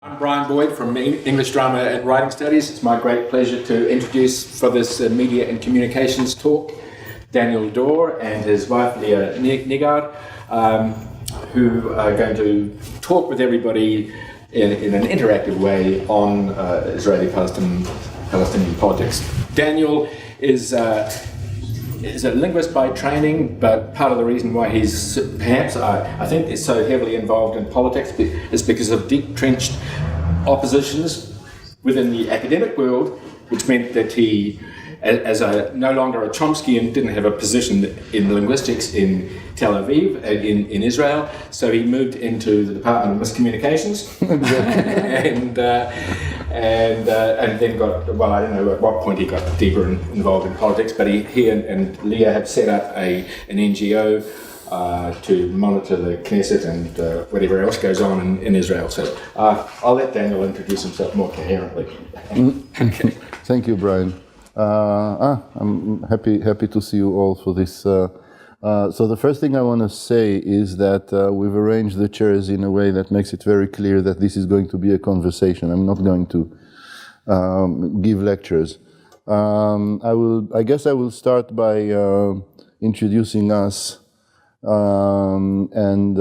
I'm Brian Boyd from English Drama and Writing Studies. It's my great pleasure to introduce for this media and communications talk Daniel Dorr and his wife Lia Nirgad, who are going to talk with everybody in an interactive way on Israeli-Palestinian politics. Daniel is a linguist by training, but part of the reason why he's perhaps, I think, is so heavily involved in politics is because of deep-trenched oppositions within the academic world, which meant that he, as no longer a Chomskyan, didn't have a position in linguistics in Tel Aviv, in Israel, so he moved into the Department of Miscommunications and then got, well, I don't know at what point he got deeper involved in politics, but he and Lia have set up an NGO to monitor the Knesset and whatever else goes on in Israel. So I'll let Daniel introduce himself more coherently. Okay. Thank you, Brian. I'm happy to see you all for this. So the first thing I want to say is that we've arranged the chairs in a way that makes it very clear that this is going to be a conversation. I'm not going to give lectures. I guess I will start by introducing us and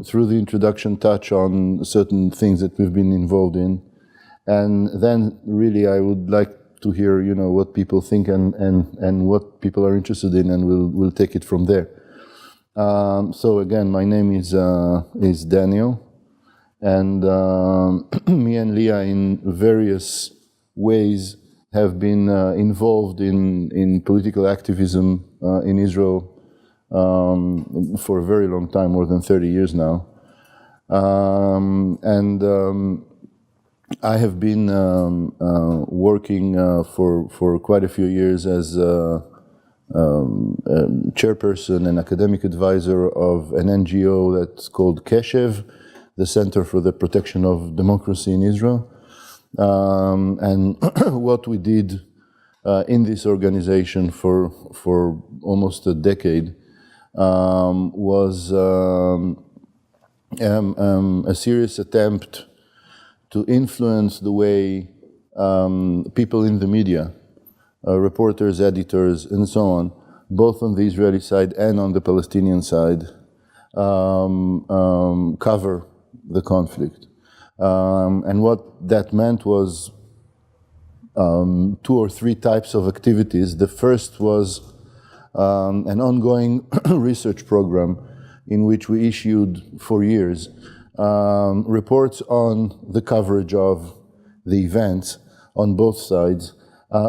through the introduction touch on certain things that we've been involved in. And then really I would like to hear, what people think and what people are interested in, and we'll take it from there. So again, my name is Daniel, and me and Lia in various ways have been involved in political activism in Israel for a very long time, more than 30 years now. I have been working for quite a few years as chairperson and academic advisor of an NGO that's called Keshev, the Center for the Protection of Democracy in Israel. And what we did in this organization for almost a decade was a serious attempt to influence the way people in the media, reporters, editors, and so on, both on the Israeli side and on the Palestinian side, cover the conflict. And what that meant was 2 or 3 types of activities. The first was an ongoing research program in which we issued for years reports on the coverage of the events on both sides,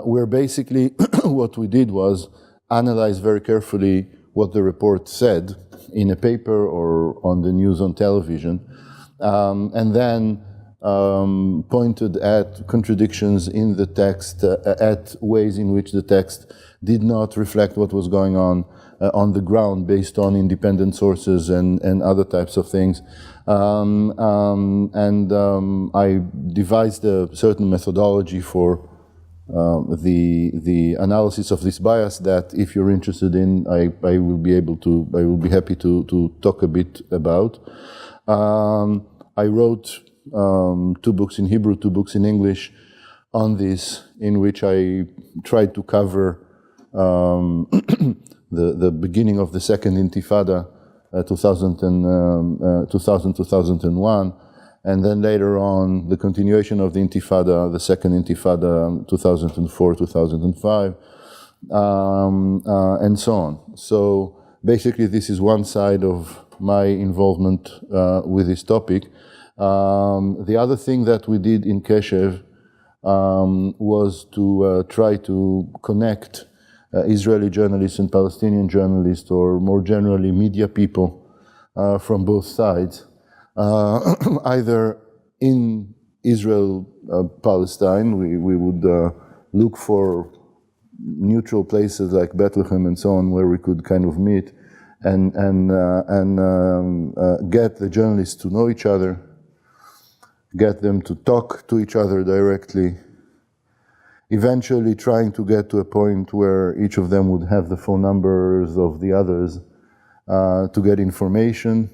where basically what we did was analyze very carefully what the report said in a paper or on the news on television, and then pointed at contradictions in the text, at ways in which the text did not reflect what was going on the ground based on independent sources and other types of things. I devised a certain methodology for the analysis of this bias that, if you're interested in, I will be happy to talk a bit about. I wrote 2 books in Hebrew, 2 books in English on this, in which I tried to cover the beginning of the Second Intifada, 2000-2001, and then later on the continuation of the Intifada, the Second Intifada, 2004-2005, and so on. So basically this is one side of my involvement with this topic. The other thing that we did in Keshev was to try to connect Israeli journalists and Palestinian journalists, or more generally media people from both sides, either in Israel, Palestine. We would look for neutral places like Bethlehem and so on, where we could kind of meet and get the journalists to know each other, get them to talk to each other directly, eventually trying to get to a point where each of them would have the phone numbers of the others to get information,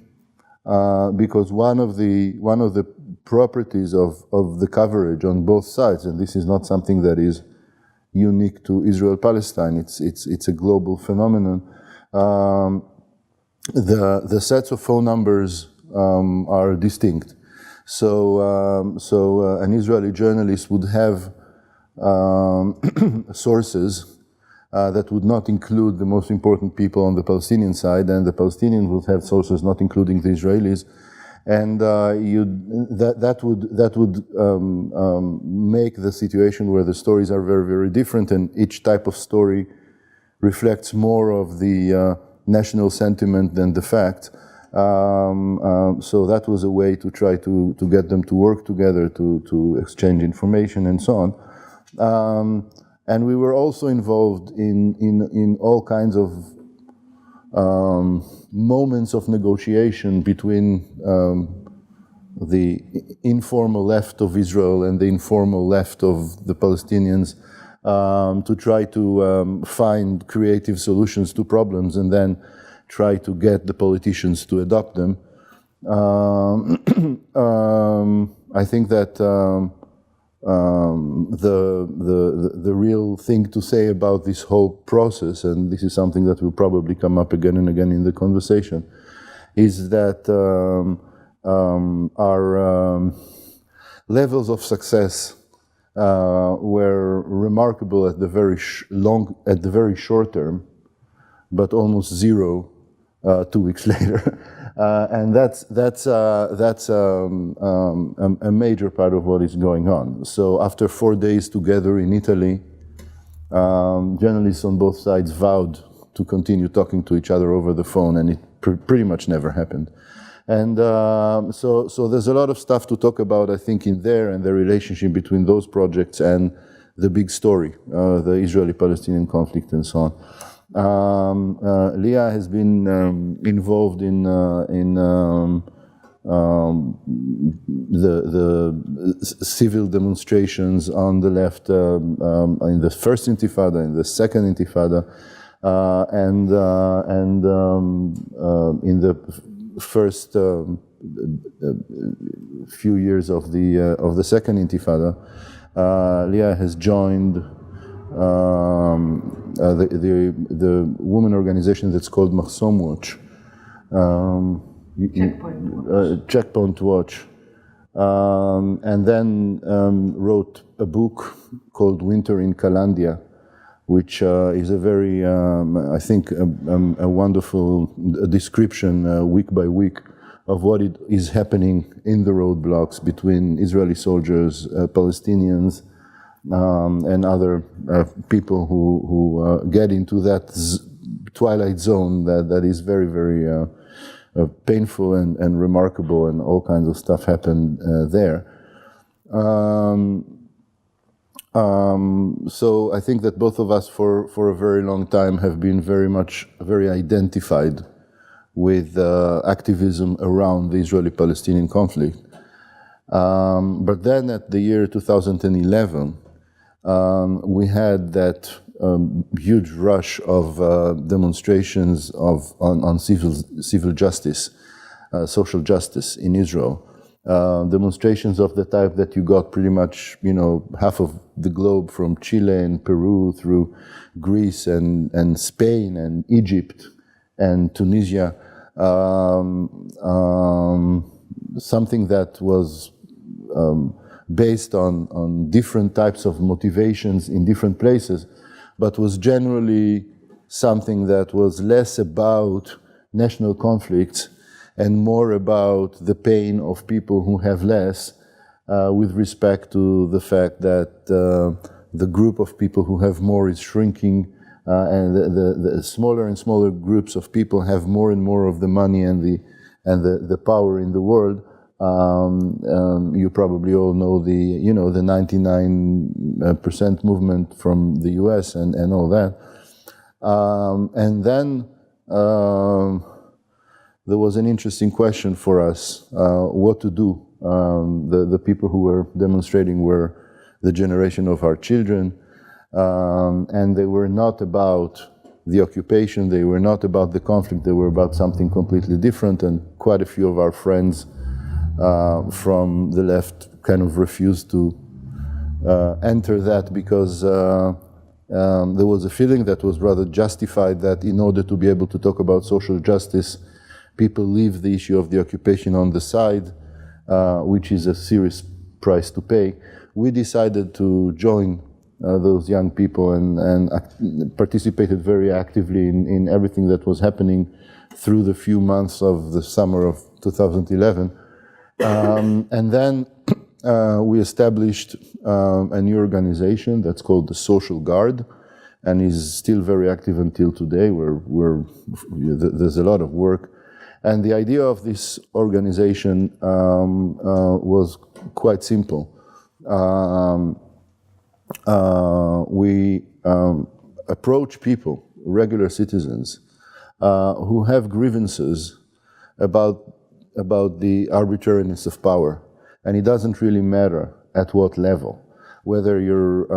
because one of the properties of the coverage on both sides, and this is not something that is unique to Israel-Palestine. It's a global phenomenon. The sets of phone numbers are distinct. So an Israeli journalist would have sources that would not include the most important people on the Palestinian side, and the Palestinians would have sources not including the Israelis, and that would make the situation where the stories are very, very different, and each type of story reflects more of the national sentiment than the fact. So that was a way to try to get them to work together, to exchange information and so on. And we were also involved in all kinds of moments of negotiation between the informal left of Israel and the informal left of the Palestinians to try to find creative solutions to problems and then try to get the politicians to adopt them. I think that the real thing to say about this whole process, and this is something that will probably come up again and again in the conversation, is that our levels of success were remarkable at the very short term, but almost zero 2 weeks later. And that's a major part of what is going on. So after 4 days together in Italy, journalists on both sides vowed to continue talking to each other over the phone, and it pretty much never happened. And so there's a lot of stuff to talk about, I think, in there, and the relationship between those projects and the big story, the Israeli-Palestinian conflict and so on. Lia has been involved in the civil demonstrations on the left in the first Intifada, in the second Intifada, and in the first few years of the second Intifada. Lia has joined the women organization that's called Mahsom Watch. Checkpoint Watch. And then wrote a book called Winter in Kalandia, which is a very, I think, a wonderful description week by week of what is happening in the roadblocks between Israeli soldiers, Palestinians, and other people who get into that twilight zone that is very, very painful and remarkable, and all kinds of stuff happened there. So I think that both of us for a very long time have been very identified with activism around the Israeli-Palestinian conflict. But then at the year 2011, we had that huge rush of demonstrations on civil justice, social justice in Israel. Demonstrations of the type that you got pretty much, half of the globe, from Chile and Peru through Greece and Spain and Egypt and Tunisia. Something that was based on different types of motivations in different places, but was generally something that was less about national conflicts and more about the pain of people who have less, with respect to the fact that the group of people who have more is shrinking, and the smaller and smaller groups of people have more and more of the money and the power in the world. You probably all know the 99% movement from the US and all that. And then there was an interesting question for us, what to do. The people who were demonstrating were the generation of our children, and they were not about the occupation, they were not about the conflict, they were about something completely different, and quite a few of our friends from the left kind of refused to enter that because there was a feeling that was rather justified that in order to be able to talk about social justice, people leave the issue of the occupation on the side, which is a serious price to pay. We decided to join those young people and participated very actively in everything that was happening through the few months of the summer of 2011. And then we established a new organization that's called the Social Guard, and is still very active until today. There's a lot of work. And the idea of this organization was quite simple. We approach people, regular citizens, who have grievances about the arbitrariness of power. And it doesn't really matter at what level. Whether you're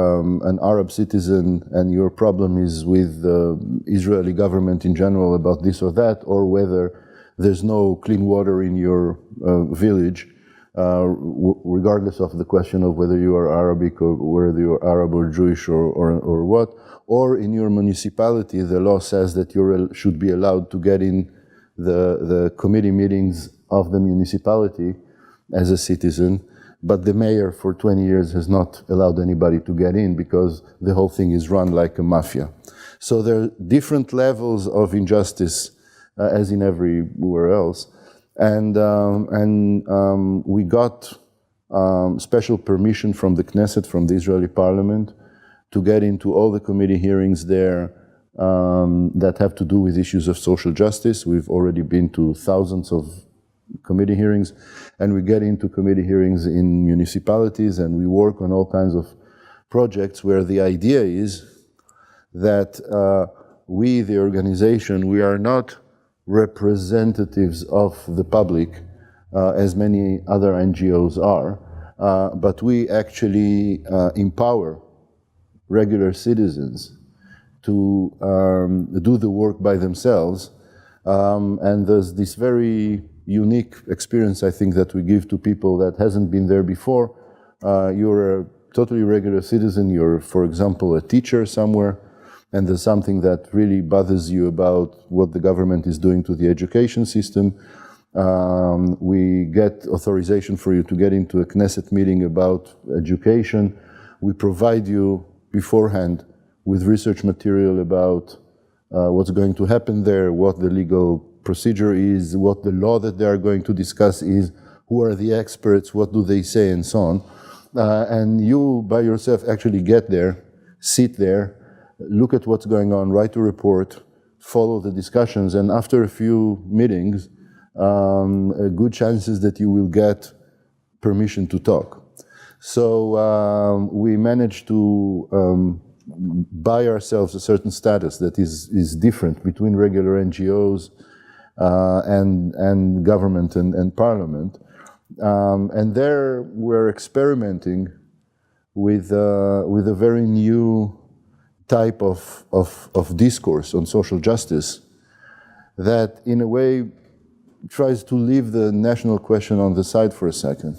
an Arab citizen and your problem is with the Israeli government in general about this or that, or whether there's no clean water in your village, regardless of the question of whether you are Arabic or whether you're Arab or Jewish or what, or in your municipality, the law says that you should be allowed to get in the committee meetings of the municipality as a citizen, but the mayor for 20 years has not allowed anybody to get in because the whole thing is run like a mafia. So there are different levels of injustice, as in everywhere else. And we got special permission from the Knesset, from the Israeli parliament, to get into all the committee hearings there that have to do with issues of social justice. We've already been to thousands of committee hearings, and we get into committee hearings in municipalities, and we work on all kinds of projects where the idea is that we, the organization, we are not representatives of the public, as many other NGOs are, but we actually empower regular citizens to do the work by themselves. And there's this very unique experience, I think, that we give to people that hasn't been there before. You're a totally regular citizen, you're, for example, a teacher somewhere, and there's something that really bothers you about what the government is doing to the education system. We get authorization for you to get into a Knesset meeting about education. We provide you beforehand with research material about what's going to happen there, what the legal procedure is, what the law that they are going to discuss is, who are the experts, what do they say, and so on. And you, by yourself, actually get there, sit there, look at what's going on, write a report, follow the discussions, and after a few meetings, good chances that you will get permission to talk. So we managed to buy ourselves a certain status that is different between regular NGOs and government and parliament. And there we're experimenting with a very new type of discourse on social justice that in a way tries to leave the national question on the side for a second.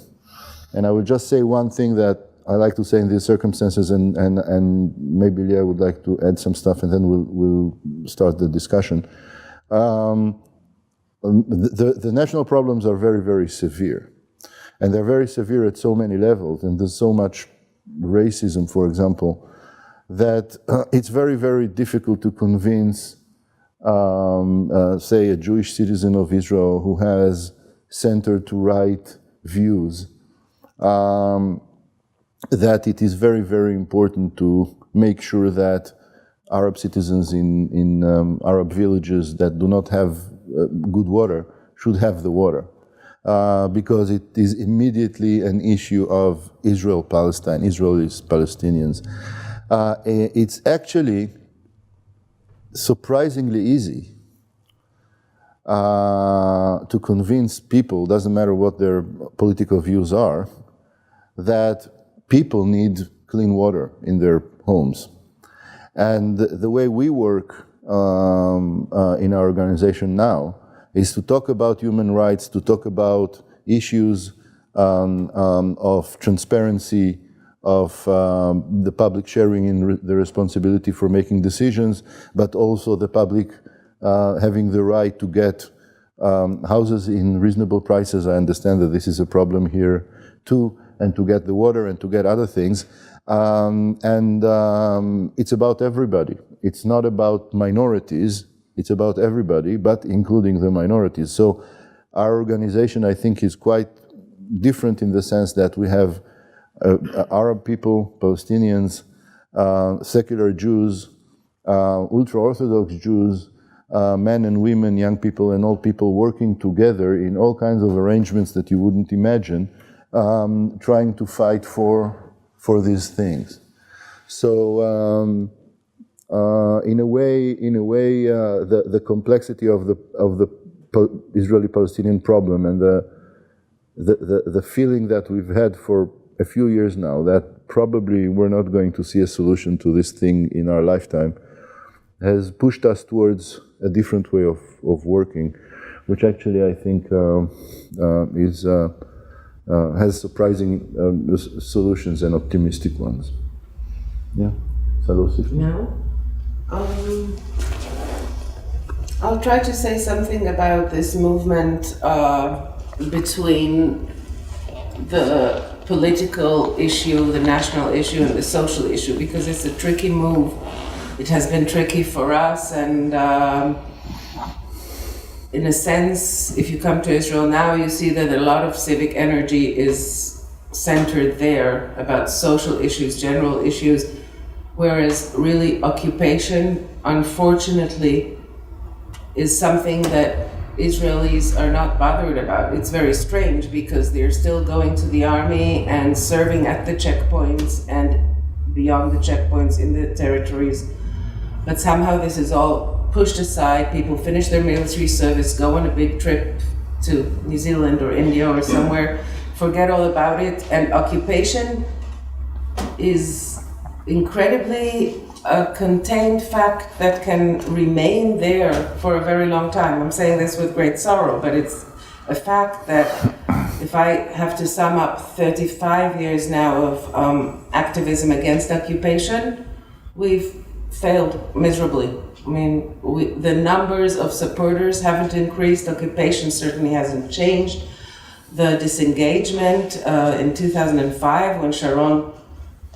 And I would just say one thing that I like to say in these circumstances, and maybe Lia would like to add some stuff, and then we'll start the discussion. The national problems are very, very severe. And they're very severe at so many levels, and there's so much racism, for example, that it's very, very difficult to convince, say, a Jewish citizen of Israel who has center to right views, that it is very, very important to make sure that Arab citizens in Arab villages that do not have good water should have the water. Because it is immediately an issue of Israel-Palestine, Israelis-Palestinians. It's actually surprisingly easy to convince people, doesn't matter what their political views are, that people need clean water in their homes. And the way we work in our organization now is to talk about human rights, to talk about issues of transparency, of the public sharing in the responsibility for making decisions, but also the public having the right to get houses in reasonable prices. I understand that this is a problem here too, and to get the water and to get other things. It's about everybody. It's not about minorities, it's about everybody, but including the minorities. So our organization, I think, is quite different in the sense that we have Arab people, Palestinians, secular Jews, ultra-Orthodox Jews, men and women, young people and old people working together in all kinds of arrangements that you wouldn't imagine, trying to fight for these things. So in a way, the complexity of the Israeli-Palestinian problem and the feeling that we've had for a few years now that probably we're not going to see a solution to this thing in our lifetime has pushed us towards a different way of working, which actually I think has surprising solutions and optimistic ones. Yeah. No. I'll try to say something about this movement between the political issue, the national issue, and the social issue, because it's a tricky move. It has been tricky for us, and in a sense, if you come to Israel now, you see that a lot of civic energy is centered there about social issues, general issues, whereas really occupation, unfortunately, is something that Israelis are not bothered about. It's very strange because they're still going to the army and serving at the checkpoints and beyond the checkpoints in the territories. But somehow this is all pushed aside. People finish their military service, go on a big trip to New Zealand or India or somewhere, forget all about it, and occupation is incredibly a contained fact that can remain there for a very long time. I'm saying this with great sorrow, but it's a fact that if I have to sum up 35 years now of activism against occupation, we've failed miserably. I mean, the numbers of supporters haven't increased, occupation certainly hasn't changed. The disengagement in 2005 when Sharon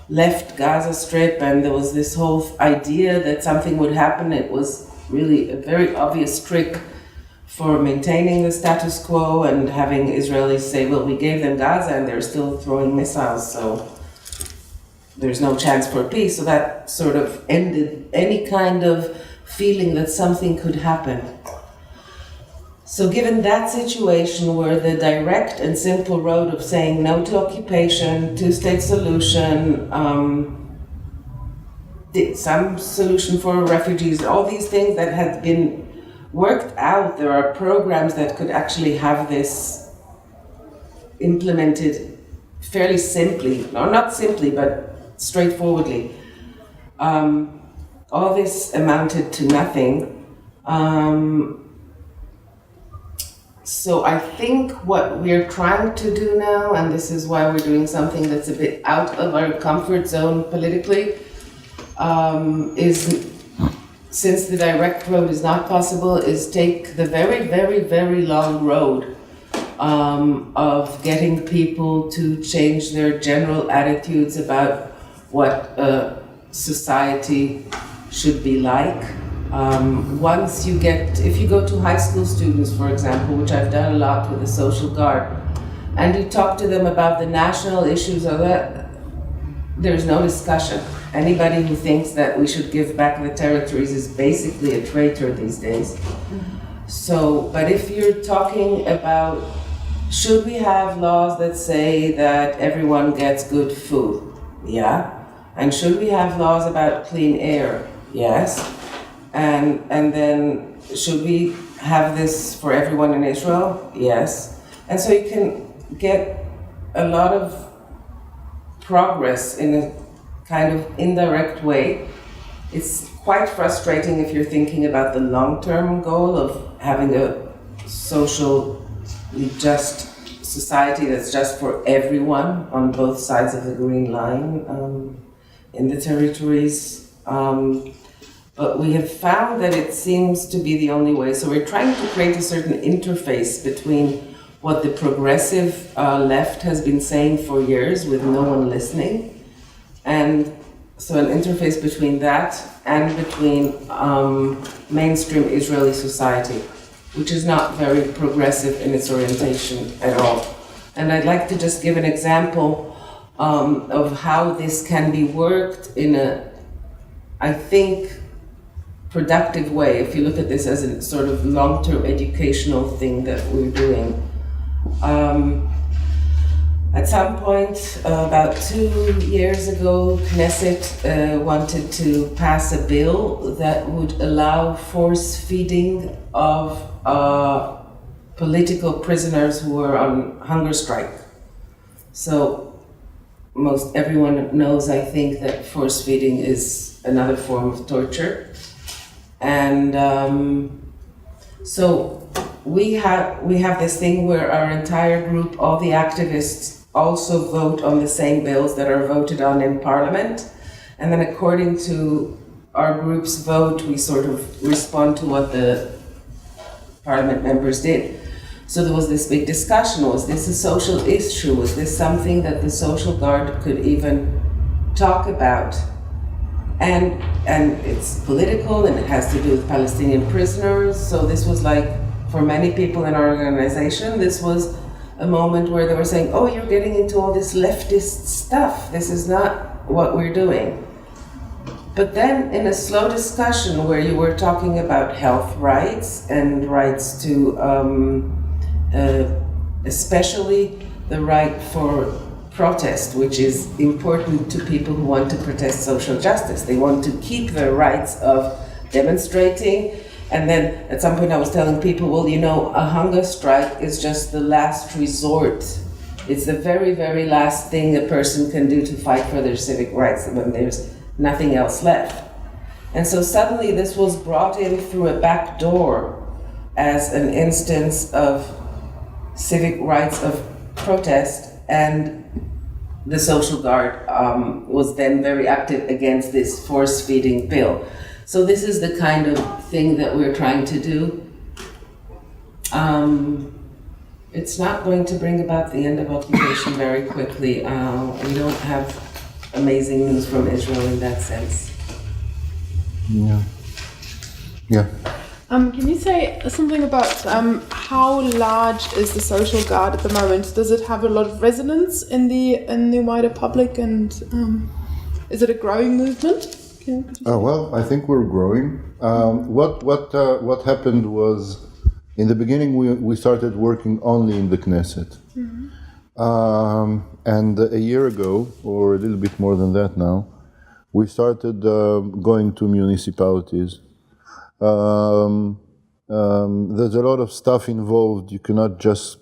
left Gaza Strip and there was this whole idea that something would happen, it was really a very obvious trick for maintaining the status quo and having Israelis say, well, we gave them Gaza and they're still throwing missiles, so there's no chance for peace. So that sort of ended any kind of feeling that something could happen. So given that situation where the direct and simple road of saying no to occupation, two-state solution, some solution for refugees, all these things that had been worked out, there are programs that could actually have this implemented fairly simply, or not simply, but straightforwardly. All this amounted to nothing. So I think what we're trying to do now, and this is why we're doing something that's a bit out of our comfort zone politically, is, since the direct road is not possible, is take the very, very, very long road of getting people to change their general attitudes about what a society should be like. Once you get, if you go to high school students, for example, which I've done a lot with the social guard, and you talk to them about the national issues of that, there's no discussion. Anybody who thinks that we should give back the territories is basically a traitor these days. So, but if you're talking about, should we have laws that say that everyone gets good food? Yeah. And should we have laws about clean air? Yes. And then should we have this for everyone in Israel? Yes. And so you can get a lot of progress in a kind of indirect way. It's quite frustrating if you're thinking about the long-term goal of having a socially just society that's just for everyone on both sides of the Green Line in the territories. But we have found that it seems to be the only way. So we're trying to create a certain interface between what the progressive left has been saying for years with no one listening. And so an interface between that and between mainstream Israeli society, which is not very progressive in its orientation at all. And I'd like to just give an example of how this can be worked in a, I think, productive way, if you look at this as a sort of long-term educational thing that we're doing. At some point, about 2 years ago, Knesset wanted to pass a bill that would allow force feeding of political prisoners who were on hunger strike. So most everyone knows, I think, that force feeding is another form of torture. And so we have this thing where our entire group, all the activists, also vote on the same bills that are voted on in Parliament. And then according to our group's vote, we sort of respond to what the Parliament members did. So there was this big discussion. Was this a social issue? Was this something that the Social Guard could even talk about? And it's political, and it has to do with Palestinian prisoners. So this was like, for many people in our organization, this was a moment where they were saying, oh, you're getting into all this leftist stuff. This is not what we're doing. But then in a slow discussion where you were talking about health rights and rights to, especially the right for protest, which is important to people who want to protest social justice. They want to keep their rights of demonstrating. And then at some point I was telling people, well, you know, a hunger strike is just the last resort. It's the very, very last thing a person can do to fight for their civic rights when there's nothing else left. And so suddenly this was brought in through a back door as an instance of civic rights of protest, and the Social Guard was then very active against this force-feeding bill. So this is the kind of thing that we're trying to do. It's not going to bring about the end of occupation very quickly. We don't have amazing news from Israel in that sense. Yeah. Yeah. Can you say something about how large is the Social Guard at the moment? Does it have a lot of resonance in the wider public, and is it a growing movement? Well, I think we're growing. What happened was, in the beginning, we started working only in the Knesset. Mm-hmm. And a year ago, or a little bit more than that now, we started going to municipalities. There's a lot of stuff involved. You cannot just,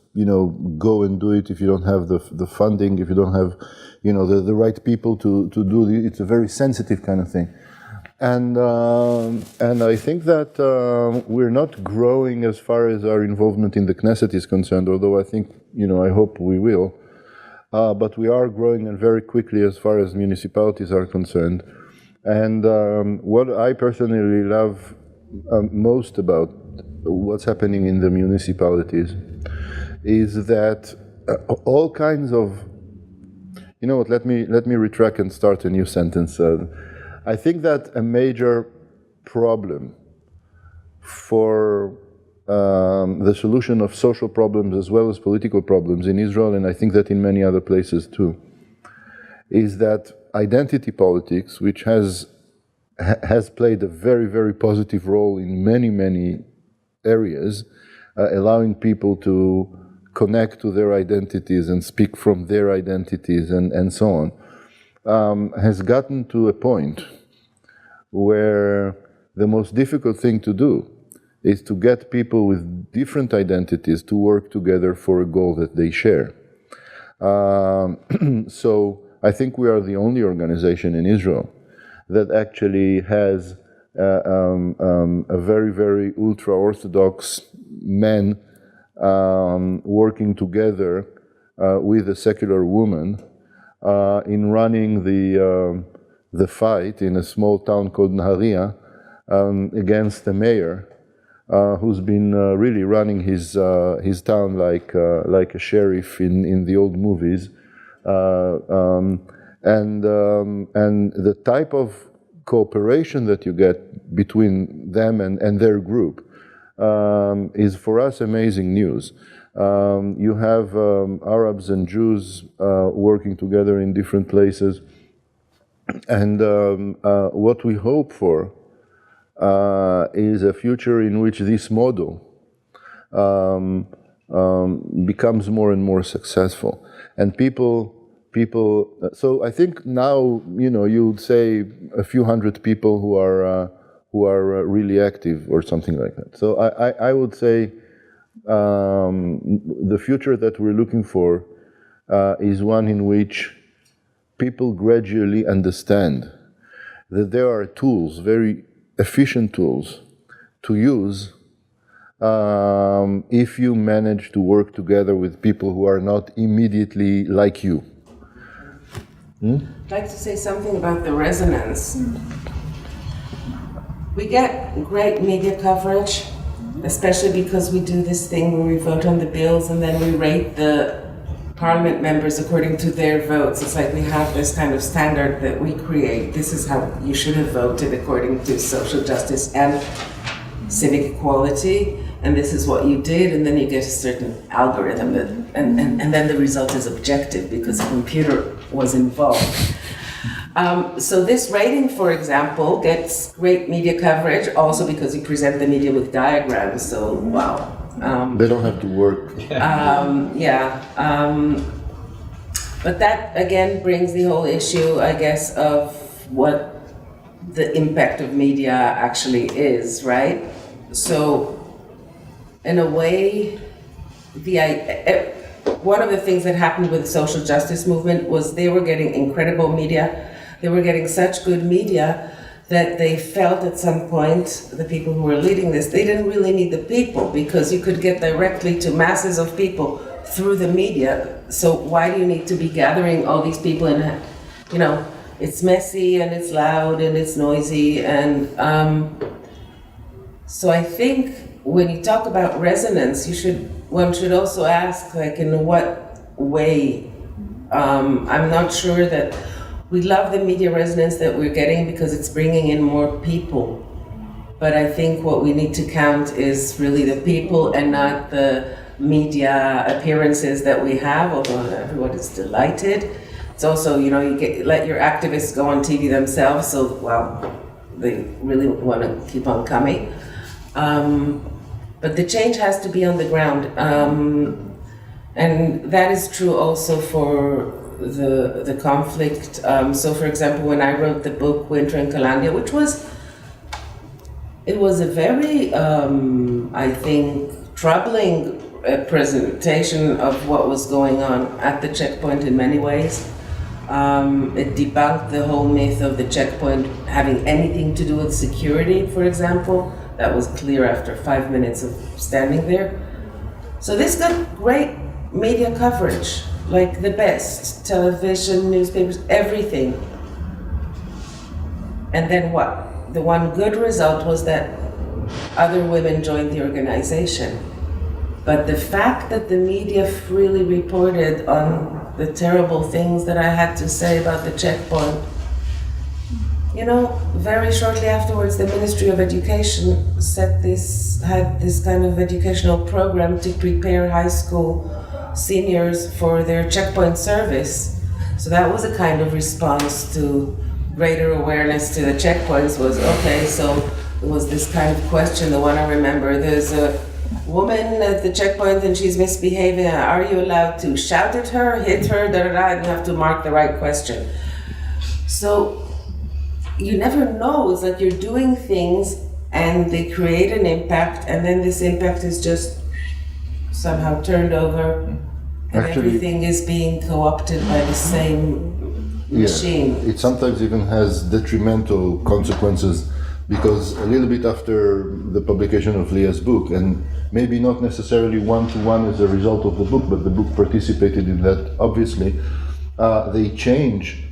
go and do it if you don't have the funding, if you don't have, the right people to do it. It's a very sensitive kind of thing. And I think that we're not growing as far as our involvement in the Knesset is concerned, although I think, I hope we will. But we are growing, and very quickly, as far as municipalities are concerned. And what I personally love most about what's happening in the municipalities is that all kinds of, let me retract and start a new sentence. I think that a major problem for the solution of social problems as well as political problems in Israel, and I think that in many other places too, is that identity politics, which has played a very, very positive role in many, many areas, allowing people to connect to their identities and speak from their identities and so on, has gotten to a point where the most difficult thing to do is to get people with different identities to work together for a goal that they share. So I think we are the only organization in Israel that actually has a very, very ultra-Orthodox men working together with a secular woman in running the fight in a small town called Nahariya against the mayor, who's been really running his town like a sheriff in the old movies, and the type of cooperation that you get between them and their group is for us amazing news. You have Arabs and Jews working together in different places, and what we hope for is a future in which this model becomes more and more successful, and people. So I think now, you would say a few hundred people who are really active or something like that. So I would say the future that we're looking for is one in which people gradually understand that there are tools, very efficient tools, to use if you manage to work together with people who are not immediately like you. I'd like to say something about the resonance. We get great media coverage, especially because we do this thing where we vote on the bills and then we rate the parliament members according to their votes. It's like we have this kind of standard that we create. This is how you should have voted according to social justice and civic equality, and this is what you did, and then you get a certain algorithm that, and then the result is objective because a computer was involved. So this rating, for example, gets great media coverage also because you present the media with diagrams, so wow. They don't have to work. But that again brings the whole issue, I guess, of what the impact of media actually is, right? So in a way, one of the things that happened with the social justice movement was they were getting incredible media. They were getting such good media that they felt at some point, the people who were leading this, they didn't really need the people because you could get directly to masses of people through the media. So why do you need to be gathering all these people and, it's messy and it's loud and it's noisy. And so I think when you talk about resonance, one should also ask, like, in what way? I'm not sure that we love the media resonance that we're getting because it's bringing in more people. But I think what we need to count is really the people and not the media appearances that we have, although everyone is delighted. It's also, you let your activists go on TV themselves, so, they really want to keep on coming. But the change has to be on the ground. And that is true also for the conflict. So for example, when I wrote the book Winter in Kalandia, it was a very, I think, troubling presentation of what was going on at the checkpoint in many ways. It debunked the whole myth of the checkpoint having anything to do with security, for example. That was clear after 5 minutes of standing there. So this got great media coverage, like the best, television, newspapers, everything. And then what? The one good result was that other women joined the organization. But the fact that the media freely reported on the terrible things that I had to say about the checkpoint, very shortly afterwards, the Ministry of Education had this kind of educational program to prepare high school seniors for their checkpoint service. So that was a kind of response to greater awareness to the checkpoints was, okay, so it was this kind of question, the one I remember, there's a woman at the checkpoint and she's misbehaving, are you allowed to shout at her, hit her, and you have to mark the right question. So you never know, it's like you're doing things and they create an impact and then this impact is just somehow turned over and everything is being co-opted by the same machine. It sometimes even has detrimental consequences because a little bit after the publication of Lia's book, and maybe not necessarily one-to-one as a result of the book, but the book participated in that, obviously, they change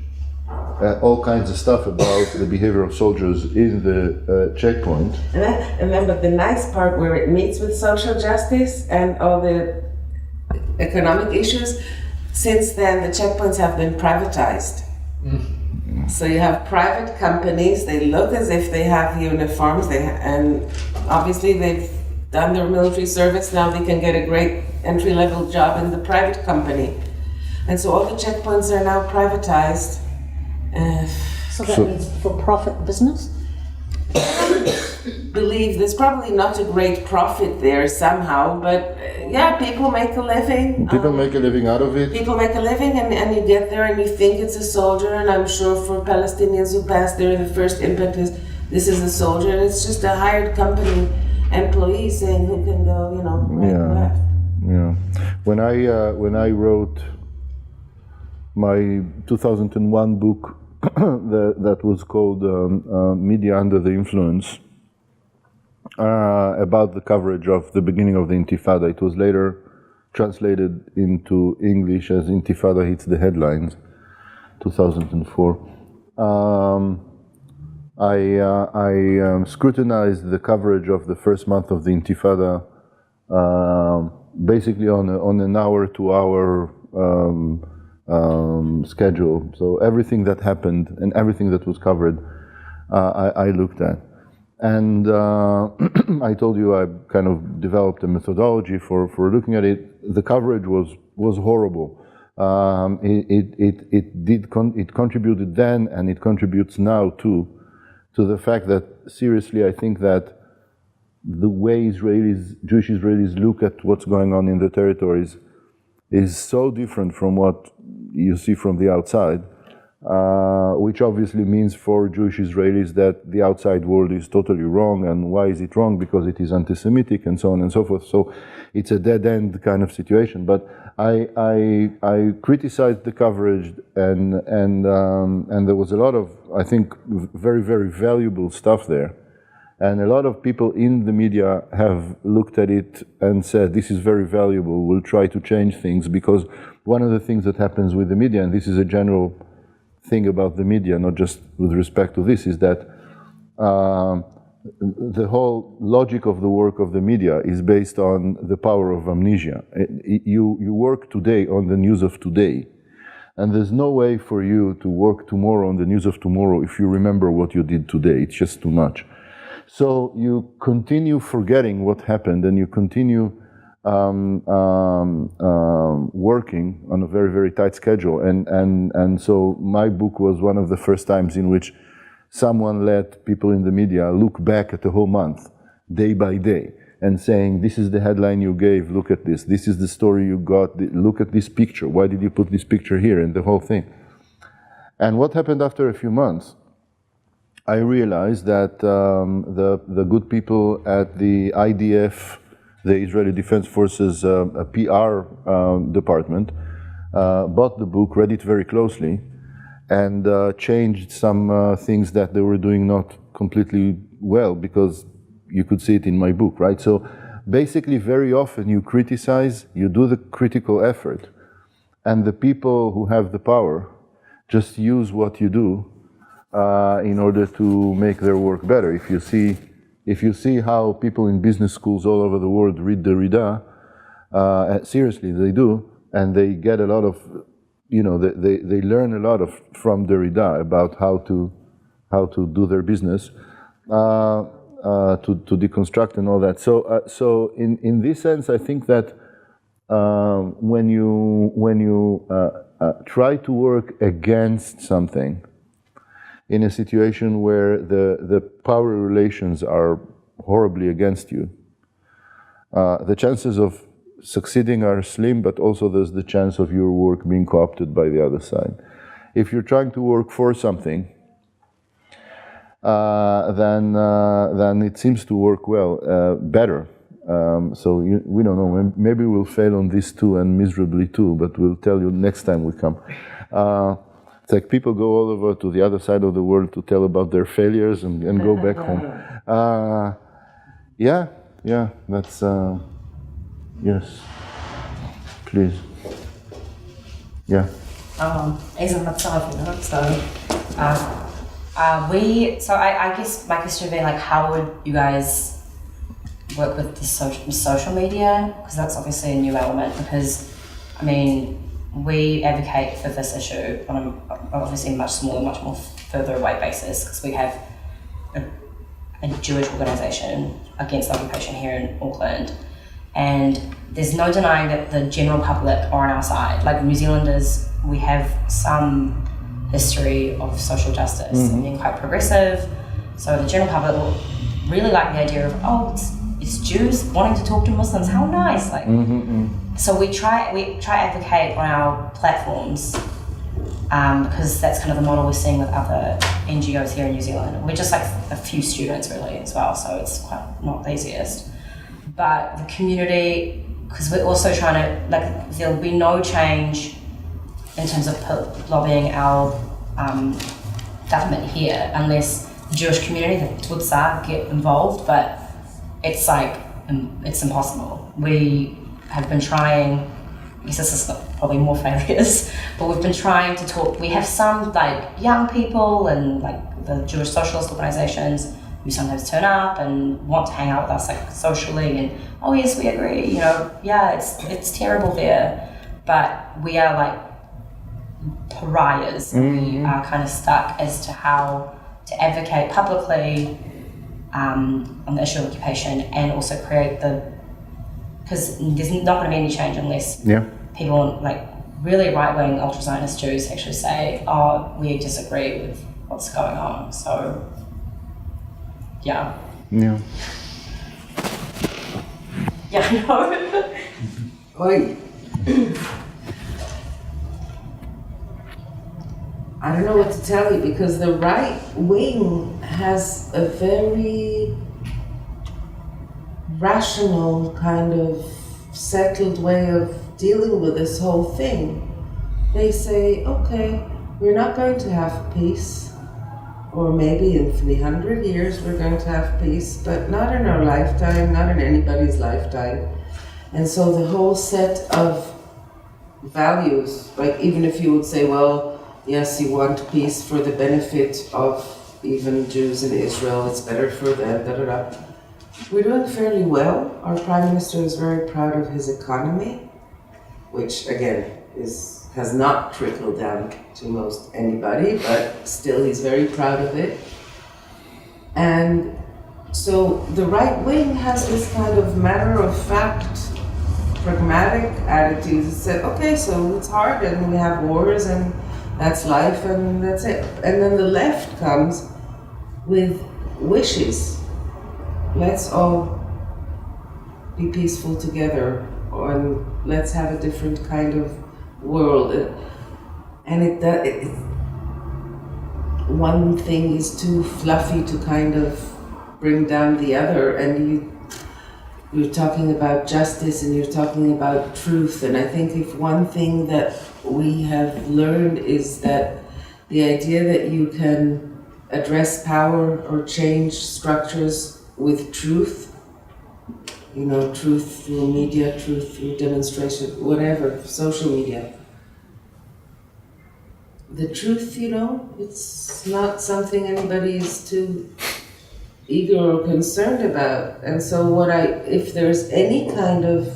all kinds of stuff about the behavior of soldiers in the checkpoint. And remember the nice part where it meets with social justice and all the economic issues. Since then, the checkpoints have been privatized. So you have private companies, they look as if they have uniforms, and obviously they've done their military service, now they can get a great entry-level job in the private company. And so all the checkpoints are now privatized. So that means for-profit business? Believe there's probably not a great profit there somehow, but yeah, people make a living. People make a living out of it. People make a living, and you get there and you think it's a soldier, and I'm sure for Palestinians who pass there, the first impact is this is a soldier, and it's just a hired company employee saying who can go, right and left. Yeah. When I wrote my 2001 book that was called Media Under the Influence, about the coverage of the beginning of the Intifada. It was later translated into English as Intifada Hits the Headlines, 2004. I scrutinized the coverage of the first month of the Intifada basically on an hour-to-hour schedule. So everything that happened and everything that was covered, I looked at. And I told you I kind of developed a methodology for looking at it. The coverage was horrible. It contributed then, and it contributes now too, to the fact that seriously, I think that the way Jewish Israelis look at what's going on in the territories is so different from what you see from the outside. Which obviously means for Jewish Israelis that the outside world is totally wrong. And why is it wrong? Because it is anti-Semitic and so on and so forth. So it's a dead-end kind of situation. But I criticized the coverage, and there was a lot of, I think, very, very valuable stuff there. And a lot of people in the media have looked at it and said, this is very valuable, we'll try to change things. Because one of the things that happens with the media, and this is a general thing about the media, not just with respect to this, is that the whole logic of the work of the media is based on the power of amnesia. You work today on the news of today, and there's no way for you to work tomorrow on the news of tomorrow if you remember what you did today. It's just too much. So you continue forgetting what happened, and you continue working on a very, very tight schedule. And so my book was one of the first times in which someone let people in the media look back at the whole month, day by day, and saying, this is the headline you gave, look at this is the story you got, look at this picture, why did you put this picture here, and the whole thing. And what happened after a few months, I realized that the good people at the IDF, the Israeli Defense Forces PR department, bought the book, read it very closely, and changed some things that they were doing not completely well, because you could see it in my book, right? So basically, very often you criticize, you do the critical effort, and the people who have the power just use what you do in order to make their work better. If you see how people in business schools all over the world read Derrida, seriously, they do, and they get a lot of, they learn a lot from Derrida about how to do their business, to deconstruct and all that. So in this sense, I think that when you try to work against something, in a situation where the power relations are horribly against you, the chances of succeeding are slim, but also there's the chance of your work being co-opted by the other side. If you're trying to work for something, then it seems to work well, better. So we don't know, maybe we'll fail on this too, and miserably too, but we'll tell you next time we come. It's like people go all over to the other side of the world to tell about their failures and go back home. Yeah, that's, yes, please. Yeah. As a myself, you know, so I guess my question would be like, how would you guys work with the social media? Because that's obviously a new element, because I mean, we advocate for this issue on a obviously much smaller, much more further away basis, because we have a Jewish organisation against occupation here in Auckland, and there's no denying that the general public are on our side. Like New Zealanders, we have some history of social justice and being quite progressive, so the general public will really like the idea of, oh, it's Jews wanting to talk to Muslims, how nice, like. So we try advocate on our platforms, because that's kind of the model we're seeing with other NGOs here in New Zealand. We're just like a few students really as well, so it's quite not the easiest. But the community, because we're also trying to, like, there'll be no change in terms of lobbying our government here unless the Jewish community, the Tutsa, get involved, but it's like, it's impossible. We have been trying, I guess this is probably more failures, but we've been trying to talk. We have some like young people and like the Jewish socialist organizations who sometimes turn up and want to hang out with us like socially, and oh yes, we agree, you know, yeah, it's terrible there, but we are like pariahs. We are kind of stuck as to how to advocate publicly on the issue of occupation, and also create because there's not going to be any change unless people like really right-wing ultra-Zionist Jews actually say, oh, we disagree with what's going on. So, yeah. Yeah, no. I don't know what to tell you, because the right wing has a very rational, kind of settled way of dealing with this whole thing. They say, okay, we're not going to have peace, or maybe in 300 years we're going to have peace, but not in our lifetime, not in anybody's lifetime. And so the whole set of values, like even if you would say, well, yes, you want peace for the benefit of even Jews in Israel, it's better for them, da-da-da. We're doing fairly well. Our Prime Minister is very proud of his economy, which again has not trickled down to most anybody, but still he's very proud of it. And so the right wing has this kind of matter-of-fact, pragmatic attitude that said, okay, so it's hard and we have wars and that's life and that's it. And then the left comes with wishes. Let's all be peaceful together, and let's have a different kind of world. And one thing is too fluffy to kind of bring down the other, and you're talking about justice and you're talking about truth. And I think if one thing that we have learned is that the idea that you can address power or change structures with truth, you know, truth through media, truth through demonstration, whatever, social media. The truth, you know, it's not something anybody is too eager or concerned about. And so if there's any kind of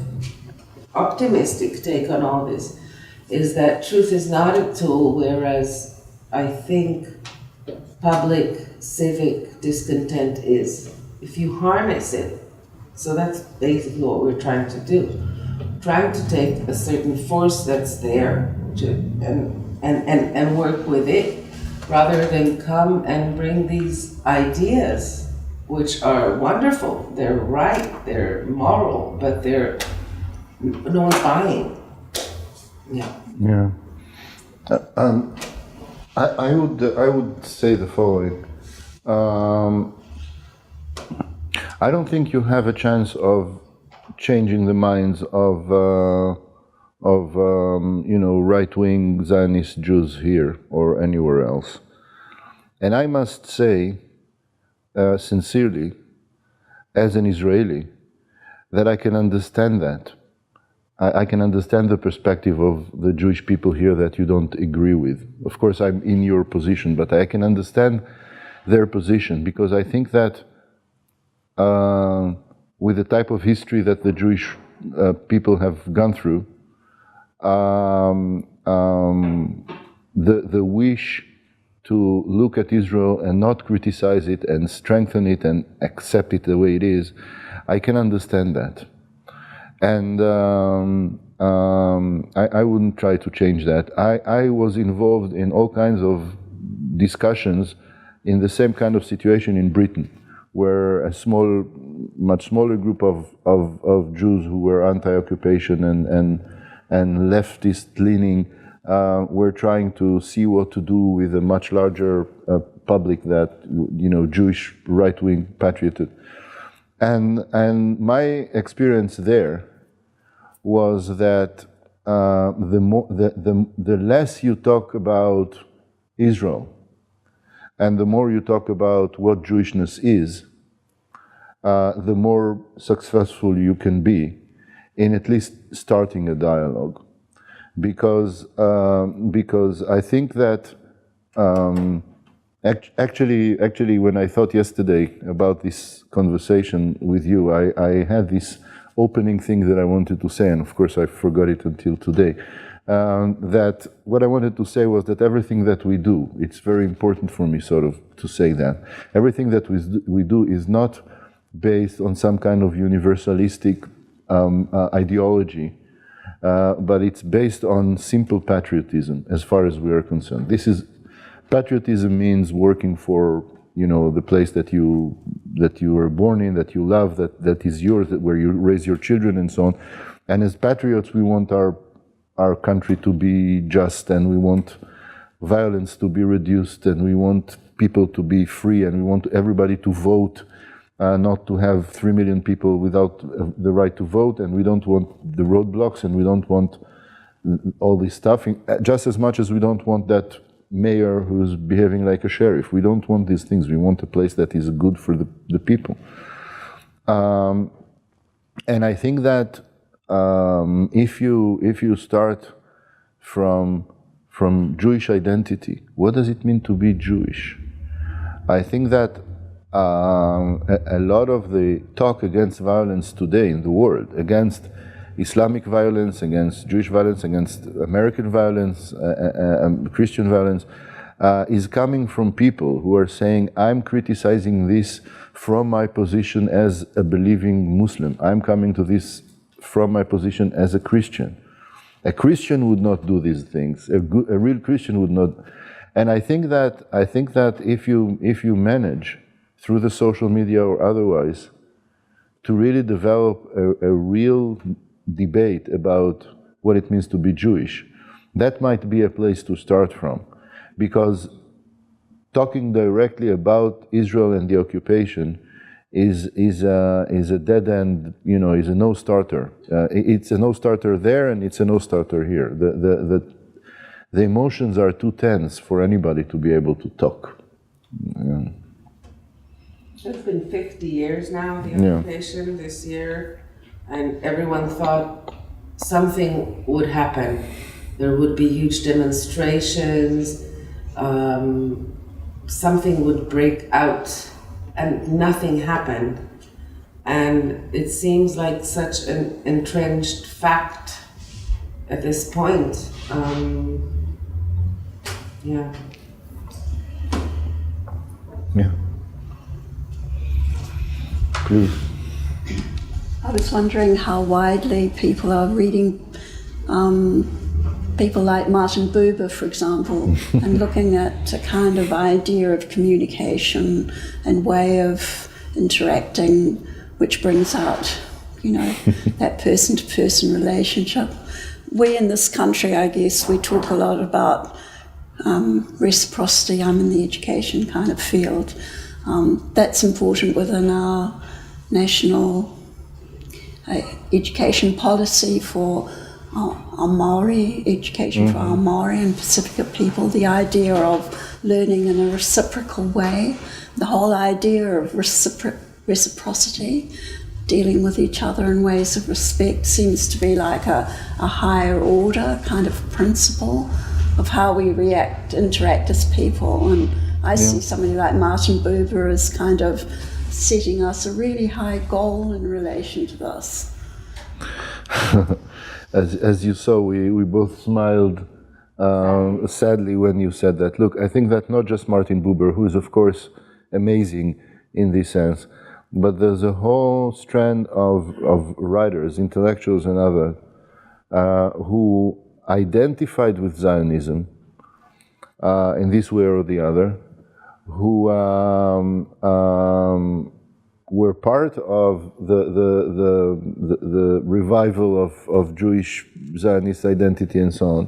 optimistic take on all this, is that truth is not a tool, whereas I think public civic discontent is. If you harness it, so that's basically what we're trying to do. Trying to take a certain force that's there and work with it, rather than come and bring these ideas, which are wonderful, they're right, they're moral, but no one's buying. Yeah. I would say the following. I don't think you have a chance of changing the minds of right-wing Zionist Jews here or anywhere else. And I must say, sincerely, as an Israeli, that I can understand that. I can understand the perspective of the Jewish people here that you don't agree with. Of course, I'm in your position, but I can understand their position, because I think that with the type of history that the Jewish people have gone through, the wish to look at Israel and not criticize it and strengthen it and accept it the way it is, I can understand that. And I wouldn't try to change that. I was involved in all kinds of discussions in the same kind of situation in Britain, where a much smaller group of Jews who were anti-occupation and leftist leaning were trying to see what to do with a much larger public that, Jewish right-wing patriotism. And my experience there was that the less you talk about Israel and the more you talk about what Jewishness is, the more successful you can be in at least starting a dialogue. Because I think that actually when I thought yesterday about this conversation with you, I had this opening thing that I wanted to say, and of course I forgot it until today. That what I wanted to say was that everything that we do, it's very important for me sort of to say that, everything that we do is not based on some kind of universalistic ideology, but it's based on simple patriotism as far as we are concerned. Patriotism means working for, the place that you were born in, that you love, that is yours, where you raise your children and so on. And as patriots, we want our country to be just, and we want violence to be reduced, and we want people to be free, and we want everybody to vote, not to have 3 million people without the right to vote, and we don't want the roadblocks, and we don't want all this stuff, just as much as we don't want that mayor who's behaving like a sheriff. We don't want these things. We want a place that is good for the people. And I think that if you start from Jewish identity, what does it mean to be Jewish? I think that a lot of the talk against violence today in the world, against Islamic violence, against Jewish violence, against American violence, Christian violence, is coming from people who are saying, I'm criticizing this from my position as a believing Muslim. I'm coming to this from my position as a Christian. A Christian would not do these things. A real Christian would not. And I think that if you manage through the social media or otherwise to really develop a real debate about what it means to be Jewish, that might be a place to start from, because talking directly about Israel and the occupation is a dead end, is a no starter. It's a no starter there, and it's a no starter here. The emotions are too tense for anybody to be able to talk. Yeah. It's been 50 years now, the occupation this year. And everyone thought something would happen. There would be huge demonstrations, something would break out, and nothing happened. And it seems like such an entrenched fact at this point. Yeah. Please. I was wondering how widely people are reading people like Martin Buber, for example, and looking at a kind of idea of communication and way of interacting, which brings out, that person-to-person relationship. We in this country, I guess, we talk a lot about reciprocity. I'm in the education kind of field. That's important within our national education policy for our Maori, education for our Maori and Pacifica people, the idea of learning in a reciprocal way, the whole idea of reciprocity, dealing with each other in ways of respect seems to be like a higher order kind of principle of how we interact as people. And I see somebody like Martin Buber as kind of setting us a really high goal in relation to this. As you saw, we both smiled sadly when you said that. Look, I think that not just Martin Buber, who is of course amazing in this sense, but there's a whole strand of writers, intellectuals and others, who identified with Zionism in this way or the other, who were part of the revival of Jewish Zionist identity and so on,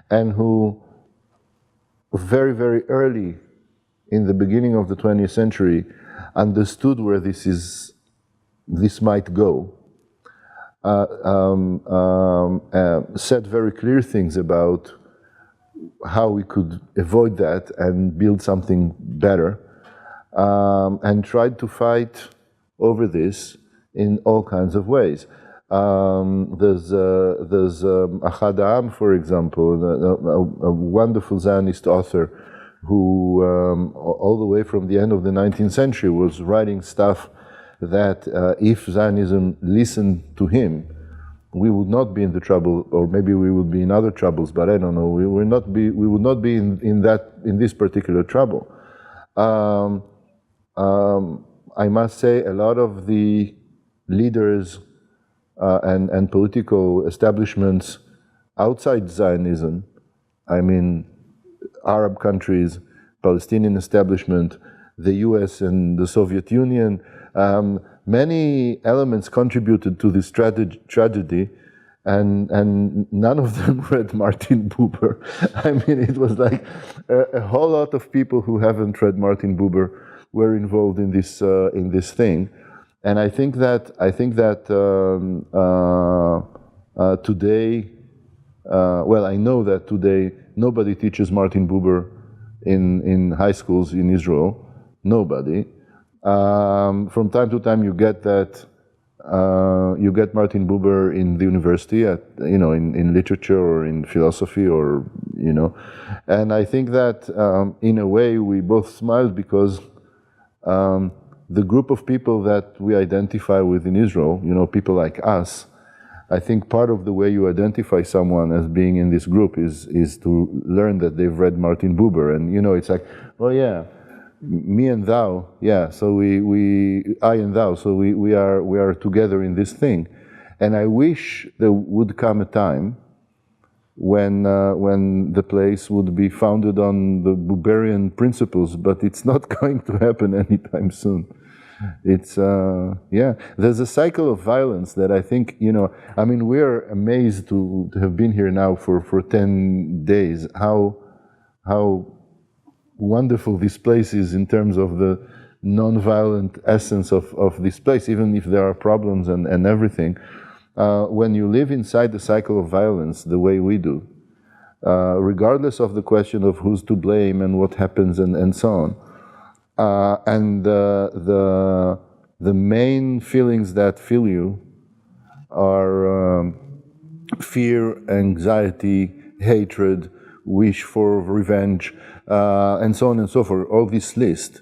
and who very, very early in the beginning of the 20th century understood where this might go, said very clear things about how we could avoid that and build something better, and tried to fight over this in all kinds of ways. There's Ahad Ha'am, for example, a wonderful Zionist author who, all the way from the end of the 19th century, was writing stuff that if Zionism listened to him, we would not be in the trouble, or maybe we would be in other troubles, but I don't know. We would not be in this particular trouble. I must say, a lot of the leaders and political establishments outside Zionism, I mean, Arab countries, Palestinian establishment, the US and the Soviet Union, many elements contributed to this tragedy, and none of them read Martin Buber. I mean, it was like a whole lot of people who haven't read Martin Buber were involved in this thing, and I think that today, well, I know that today nobody teaches Martin Buber in high schools in Israel. Nobody. From time to time, you get that. You get Martin Buber in the university, in literature or in philosophy, or and I think that in a way we both smiled because the group of people that we identify with in Israel, people like us, I think part of the way you identify someone as being in this group is to learn that they've read Martin Buber, and it's like, oh yeah, me and thou, yeah. So I and thou. So we are together in this thing, and I wish there would come a time when the place would be founded on the Buberian principles, but it's not going to happen anytime soon. It's there's a cycle of violence that I think I mean, we're amazed to have been here now for 10 days. How wonderful this place is in terms of the non-violent essence of this place, even if there are problems and everything. When you live inside the cycle of violence the way we do, regardless of the question of who's to blame and what happens and so on, and the main feelings that fill you are fear, anxiety, hatred, wish for revenge, and so on and so forth, all this list.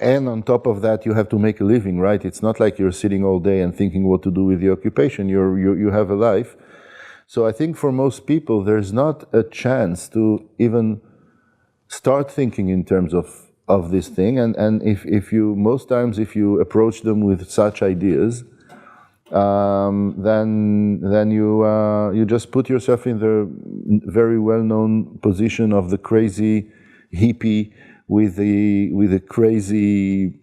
And on top of that, you have to make a living, right? It's not like you're sitting all day and thinking what to do with the occupation. You have a life. So I think for most people, there's not a chance to even start thinking in terms of this thing. And if you, most times, if you approach them with such ideas, then you just put yourself in the very well-known position of the crazy hippie with the crazy,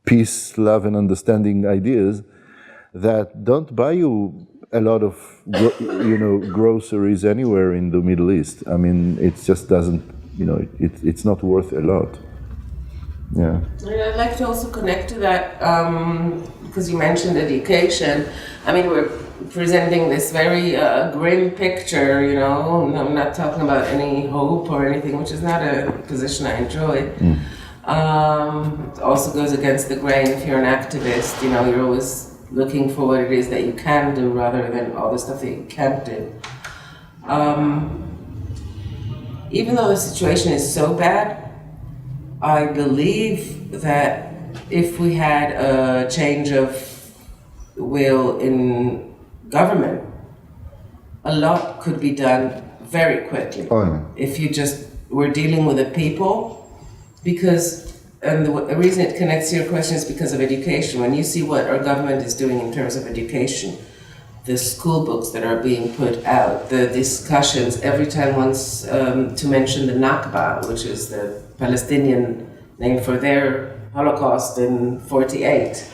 peace, love, and understanding ideas that don't buy you a lot of, groceries anywhere in the Middle East. I mean, it just doesn't, it's not worth a lot. Yeah. And I'd like to also connect to that, because you mentioned education. I mean, we're presenting this very grim picture, you know, and I'm not talking about any hope or anything, which is not a position I enjoy. It also goes against the grain. If you're an activist, you know, you're always looking for what it is that you can do rather than all the stuff that you can't do. Even though the situation is so bad, I believe that if we had a change of will in government, a lot could be done very quickly. Oh, yeah. If you just were dealing with the people, because, and the reason it connects to your question is because of education. When you see what our government is doing in terms of education, the school books that are being put out, the discussions, every time wants to mention the Nakba, which is the Palestinian name for their Holocaust in 48.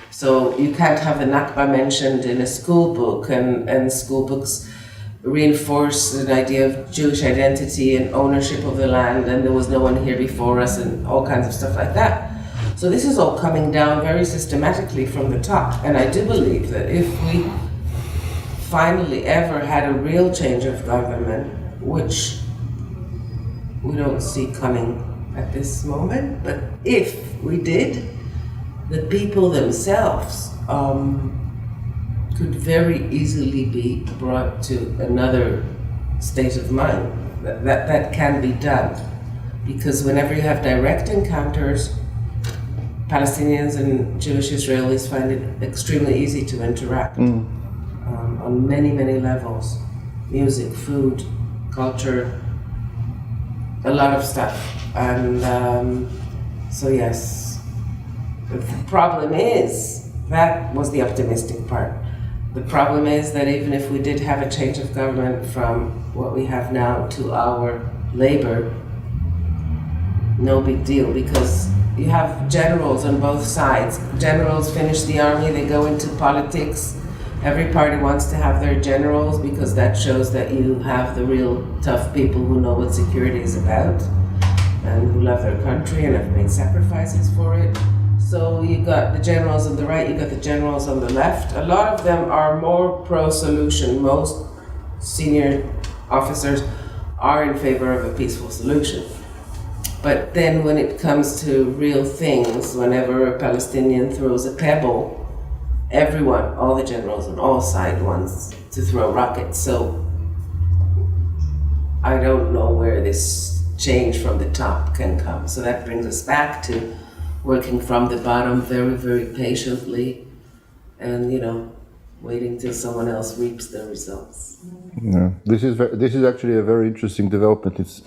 So you can't have the Nakba mentioned in a school book, and school books reinforce the idea of Jewish identity and ownership of the land, and there was no one here before us, and all kinds of stuff like that. So this is all coming down very systematically from the top, and I do believe that if we finally ever had a real change of government, which we don't see coming at this moment, but if we did, the people themselves could very easily be brought to another state of mind. That can be done, because whenever you have direct encounters, Palestinians and Jewish Israelis find it extremely easy to interact on many, many levels. Music, food, culture, a lot of stuff. And so yes, the problem is, that was the optimistic part. The problem is that even if we did have a change of government from what we have now to our labor, no big deal, because you have generals on both sides. Generals finish the army, they go into politics. Every party wants to have their generals because that shows that you have the real tough people who know what security is about and who love their country and have made sacrifices for it. So you got the generals on the right, you got the generals on the left. A lot of them are more pro-solution. Most senior officers are in favor of a peaceful solution. But then when it comes to real things, whenever a Palestinian throws a pebble, everyone, all the generals on all sides wants to throw rockets. So I don't know where this change from the top can come. So that brings us back to working from the bottom very, very patiently and, you know, waiting till someone else reaps the results. Yeah. This is actually a very interesting development. It's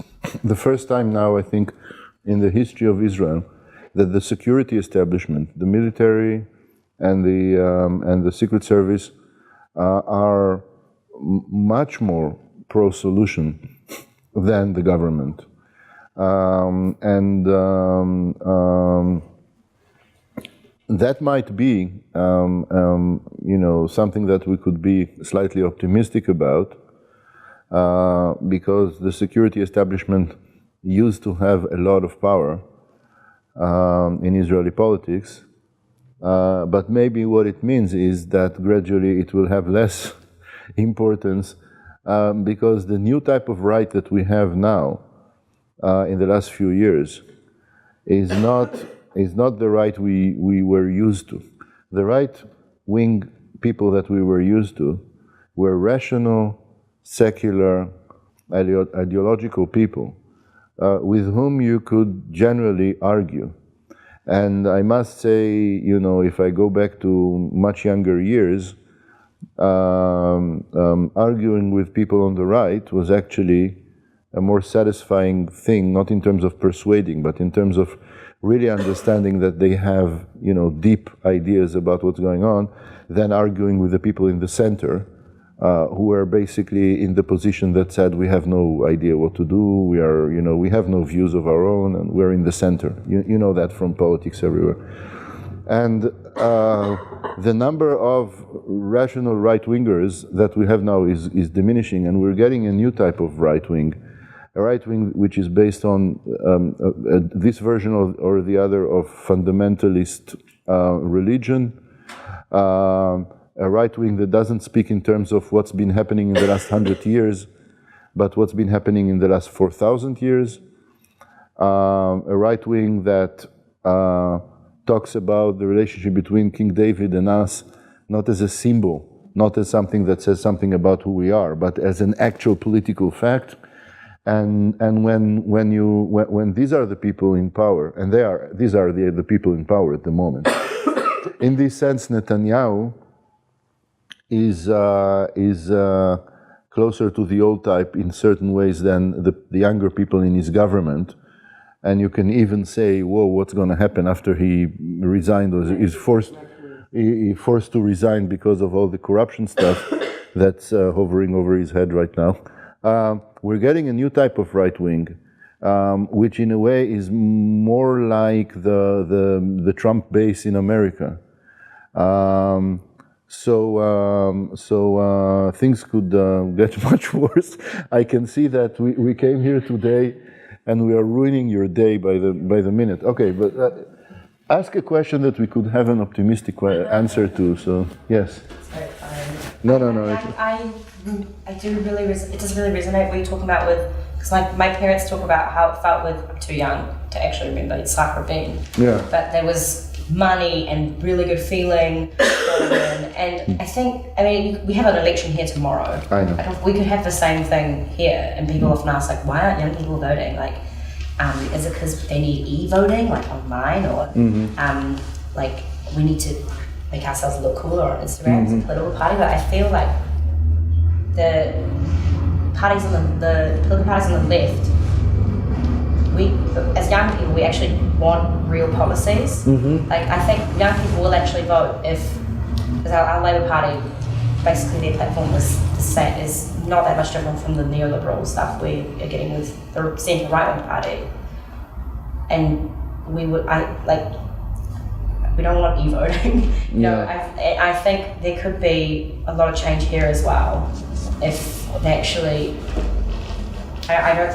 the first time now, I think, in the history of Israel that the security establishment, the military and the Secret Service are much more pro-solution than the government. That might be, you know, something that we could be slightly optimistic about, because the security establishment used to have a lot of power in Israeli politics, but maybe what it means is that gradually it will have less importance, because the new type of right that we have now in the last few years is not the right we were used to. The right-wing people that we were used to were rational, secular, ideological people with whom you could generally argue. And I must say, you know, if I go back to much younger years, arguing with people on the right was actually a more satisfying thing, not in terms of persuading, but in terms of really understanding that they have, you know, deep ideas about what's going on, than arguing with the people in the center, who were basically in the position that said, we have no idea what to do, we are, you know, we have no views of our own, and we're in the center. You know that from politics everywhere. And the number of rational right-wingers that we have now is diminishing, and we're getting a new type of right-wing. a right wing which is based on this version or the other of fundamentalist religion, a right wing that doesn't speak in terms of what's been happening in the last 100 years, but what's been happening in the last 4,000 years, a right wing that talks about the relationship between King David and us, not as a symbol, not as something that says something about who we are, but as an actual political fact. And when these are the people in power, and these are the people in power at the moment. In this sense, Netanyahu is closer to the old type in certain ways than the younger people in his government. And you can even say, whoa, what's going to happen after he resigned or is forced to resign because of all the corruption stuff that's hovering over his head right now. We're getting a new type of right wing, which in a way is more like the Trump base in America. So things could get much worse. I can see that we came here today and we are ruining your day by the minute. Okay, but ask a question that we could have an optimistic answer to. So yes. No. I do really. It does really resonate what you're talking about with, because my parents talk about how it felt with. I'm too young to actually remember Yitzhak Rabin. Yeah. But there was money and really good feeling going in, and I mean, we have an election here tomorrow. I know. Like, we could have the same thing here, and people often ask, like, why aren't young people voting? Like, is it because they need e-voting, like online, or like we need to make ourselves look cooler on Instagram as a political party? But I feel like the political parties on the left, we, as young people, we actually want real policies. Like, I think young people will actually vote because our Labour Party, basically their platform is not that much different from the neoliberal stuff we are getting with the centre right-wing party. And we don't want e-voting. You know, I think there could be a lot of change here as well if they actually. I don't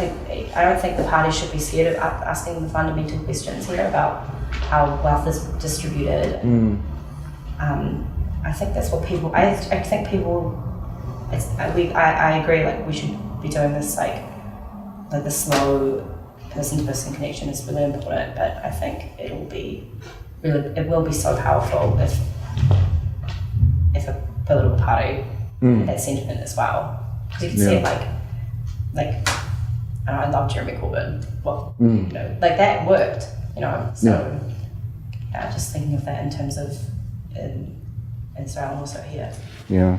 think the party should be scared of asking the fundamental questions here about how wealth is distributed. I think that's what people. I think people. I agree. Like, we should be doing this like the slow person-to-person connection is really important. But I think it will be so powerful if a political party had that sentiment as well. Because you can see it like I love Jeremy Corbyn. Well, you know, like that worked, you know. So just thinking of that in terms of in Israel and also here. Yeah,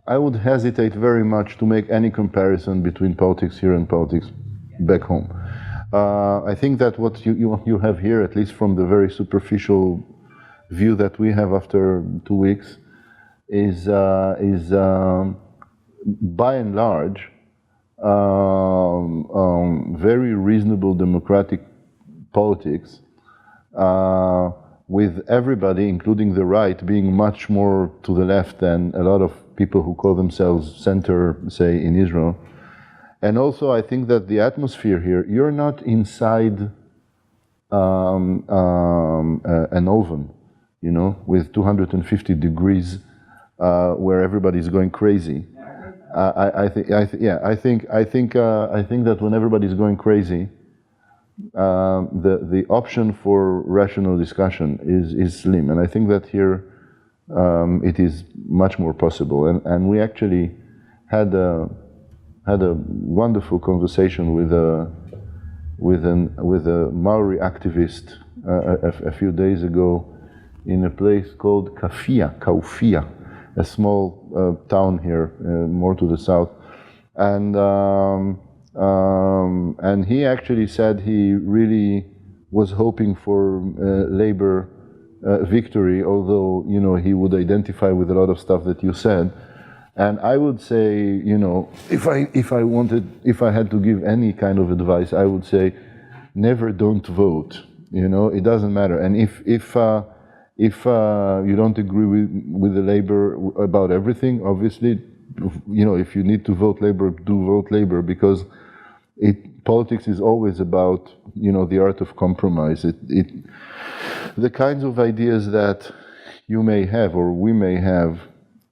I would hesitate very much to make any comparison between politics here and politics back home. I think that what you have here, at least from the very superficial view that we have after 2 weeks, is by and large very reasonable democratic politics, with everybody, including the right, being much more to the left than a lot of people who call themselves center, say, in Israel. And also, I think that the atmosphere here, you're not inside an oven, you know, with 250 degrees, where everybody's going crazy. I think that when everybody's going crazy, the option for rational discussion is slim, and I think that here it is much more possible. And we actually had a wonderful conversation with a Maori activist a few days ago in a place called Kaufia, a small town here, more to the south, and he actually said he really was hoping for Labour victory, although, you know, he would identify with a lot of stuff that you said. And I would say, you know, if I had to give any kind of advice, I would say, never don't vote. You know, it doesn't matter. And if you don't agree with the Labour about everything, obviously, if you need to vote Labour, do vote Labour, because politics is always about, the art of compromise. The kinds of ideas that you may have or we may have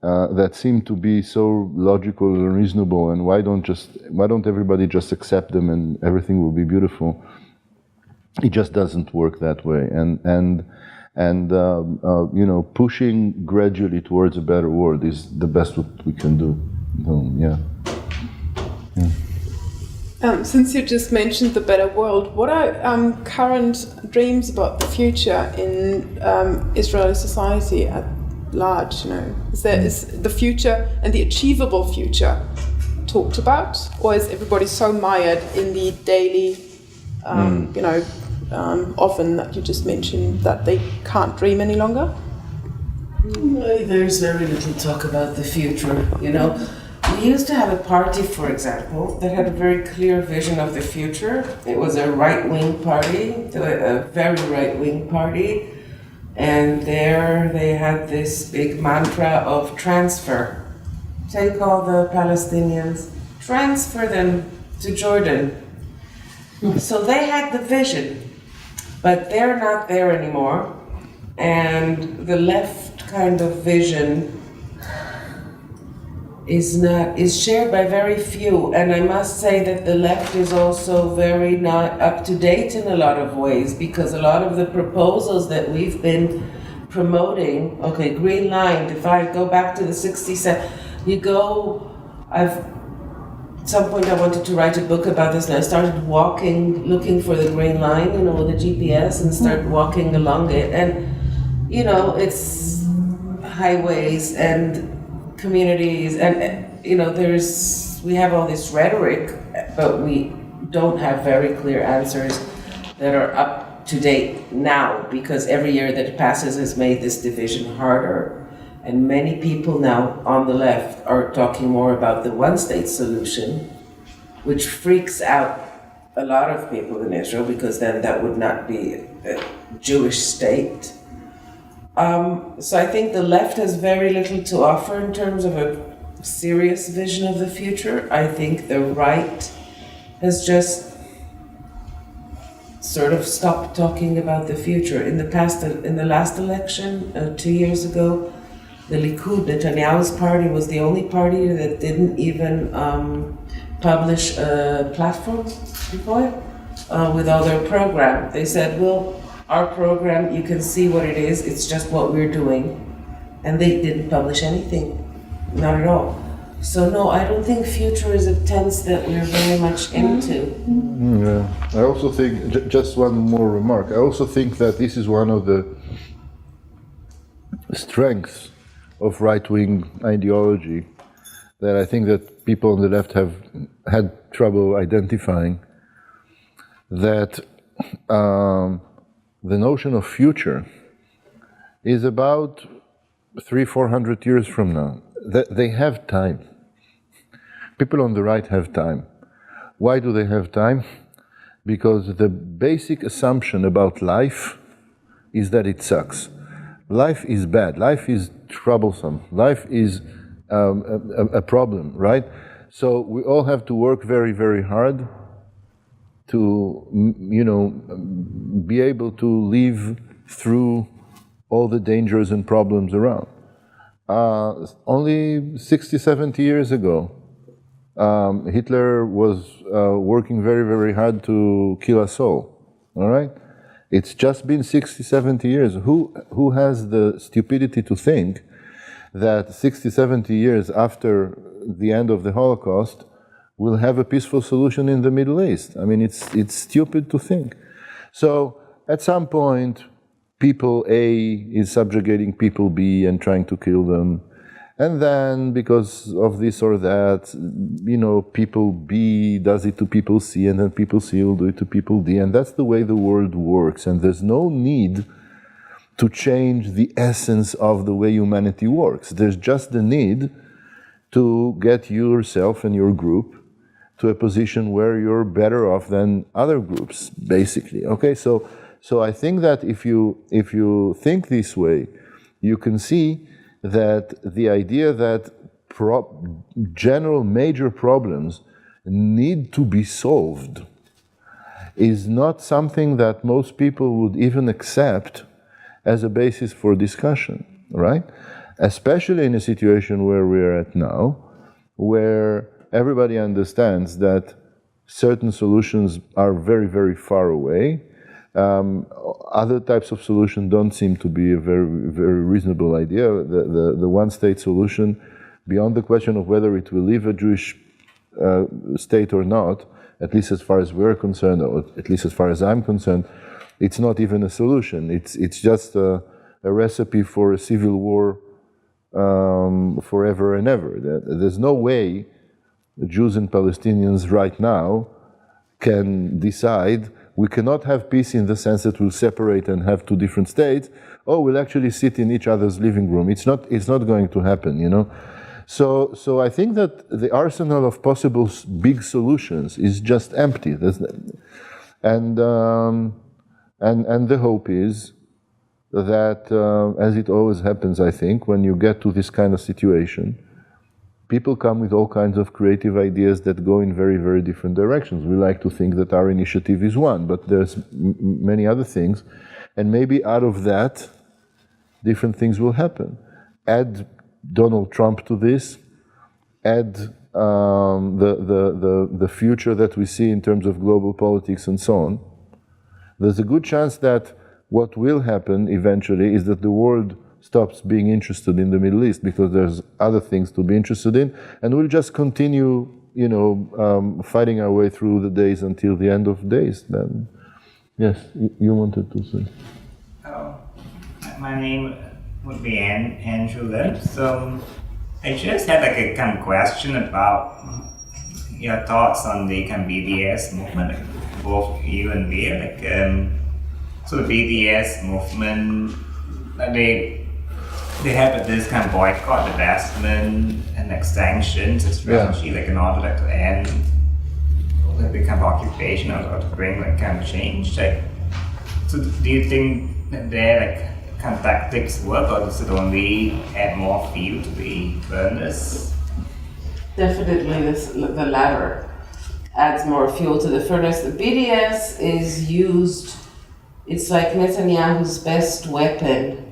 that seem to be so logical and reasonable, and why don't everybody just accept them and everything will be beautiful? It just doesn't work that way, and pushing gradually towards a better world is the best what we can do. Since you just mentioned the better world, what are current dreams about the future in Israeli society at large? Is the future and the achievable future talked about, or is everybody so mired in the daily, often that you just mentioned that they can't dream any longer? There's very little talk about the future, We used to have a party, for example, that had a very clear vision of the future. It was a right-wing party, a very right-wing party, and there they had this big mantra of transfer. Take all the Palestinians, transfer them to Jordan. So they had the vision, but they're not there anymore, and the left kind of vision is shared by very few, and I must say that the left is also very not up to date in a lot of ways, because a lot of the proposals that we've been promoting, Green Line, if I go back to the 60s, at some point I wanted to write a book about this, and I started walking, looking for the Green Line, with a GPS, and started walking along it, and it's highways and communities, and we have all this rhetoric, but we don't have very clear answers that are up to date now, because every year that passes has made this division harder, and many people now on the left are talking more about the one-state solution, which freaks out a lot of people in Israel, because then that would not be a Jewish state. So I think the left has very little to offer in terms of a serious vision of the future. I think the right has just sort of stopped talking about the future. In the last election, 2 years ago, the Likud, Netanyahu's party, was the only party that didn't even publish a platform before with all their program. They said, well, our program, you can see what it is, it's just what we're doing. And they didn't publish anything, not at all. So no, I don't think future is a tense that we're very much into. Yeah, I also think, just one more remark, I also think that this is one of the strengths of right-wing ideology that I think that people on the left have had trouble identifying, that the notion of future is about 300-400 years from now. They have time. People on the right have time. Why do they have time? Because the basic assumption about life is that it sucks. Life is bad. Life is troublesome. Life is a problem, right? So we all have to work very, very hard to, be able to live through all the dangers and problems around. Only 60, 70 years ago, Hitler was working very, very hard to kill us all right? It's just been 60, 70 years. Who has the stupidity to think that 60, 70 years after the end of the Holocaust, we'll have a peaceful solution in the Middle East? I mean, it's stupid to think. So at some point, people A is subjugating people B and trying to kill them. And then, because of this or that, people B does it to people C, and then people C will do it to people D. And that's the way the world works. And there's no need to change the essence of the way humanity works. There's just the need to get yourself and your group to a position where you're better off than other groups, basically. Okay, so I think that if you think this way, you can see that the idea that general major problems need to be solved is not something that most people would even accept as a basis for discussion, right? Especially in a situation where we're at now, where everybody understands that certain solutions are very, very far away. Other types of solutions don't seem to be a very, very reasonable idea. The one-state solution, beyond the question of whether it will leave a Jewish state or not, at least as far as we're concerned, or at least as far as I'm concerned, it's not even a solution. It's just a recipe for a civil war forever and ever. There's no way the Jews and Palestinians right now can decide we cannot have peace in the sense that we'll separate and have two different states. Oh, we'll actually sit in each other's living room. It's not going to happen, you know. So I think that the arsenal of possible big solutions is just empty. And the hope is that, as it always happens, I think, when you get to this kind of situation, people come with all kinds of creative ideas that go in very, very different directions. We like to think that our initiative is one, but there's many other things. And maybe out of that, different things will happen. Add Donald Trump to this, add the future that we see in terms of global politics and so on. There's a good chance that what will happen eventually is that the world stops being interested in the Middle East because there's other things to be interested in, and we'll just continue, you know, fighting our way through the days until the end of days. Then, yes, you wanted to say. Oh, my name would be Andrew Lim. So I just had like a kind of question about your thoughts on the kind of BDS movement, like both you and Lia. Like, so the BDS movement, they have this kind of boycott, divestment, and like sanctions strategy, like in order like to end like the kind of occupation or to bring like kind of change. Like, so do you think that their like kind of tactics work, or does it only add more fuel to the furnace? Definitely the latter adds more fuel to the furnace. The BDS is used, it's like Netanyahu's best weapon,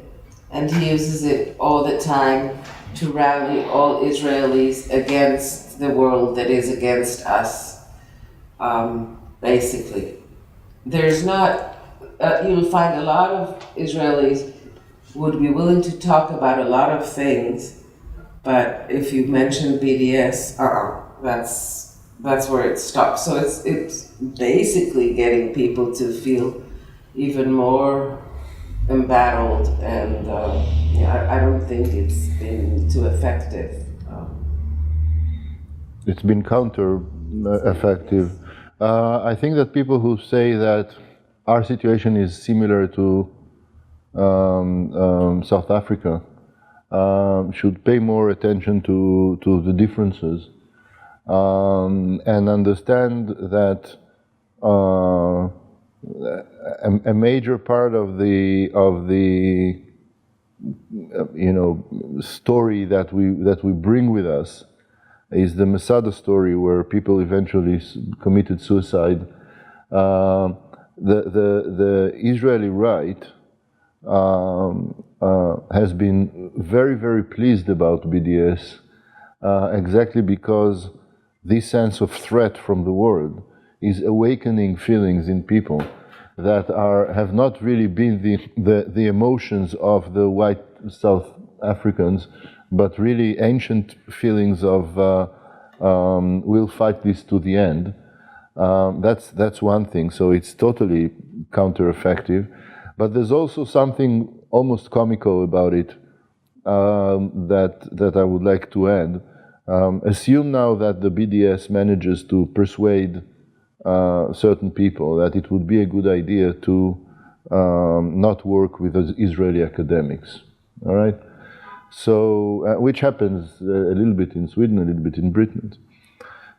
and he uses it all the time to rally all Israelis against the world that is against us, basically. There's not, you'll find a lot of Israelis would be willing to talk about a lot of things, but if you mention BDS, that's where it stops. So it's basically getting people to feel even more embattled, and I don't think it's been too effective. It's been counter-effective. I think that people who say that our situation is similar to South Africa should pay more attention to the differences and understand that a major part of the you know story that we bring with us is the Masada story, where people eventually committed suicide. The Israeli right has been very, very pleased about BDS exactly because this sense of threat from the world is awakening feelings in people that have not really been the emotions of the white South Africans, but really ancient feelings of we'll fight this to the end. That's one thing. So it's totally counter-effective. But there's also something almost comical about it that I would like to add. Assume now that the BDS manages to persuade certain people that it would be a good idea to not work with Israeli academics, all right? So, which happens a little bit in Sweden, a little bit in Britain.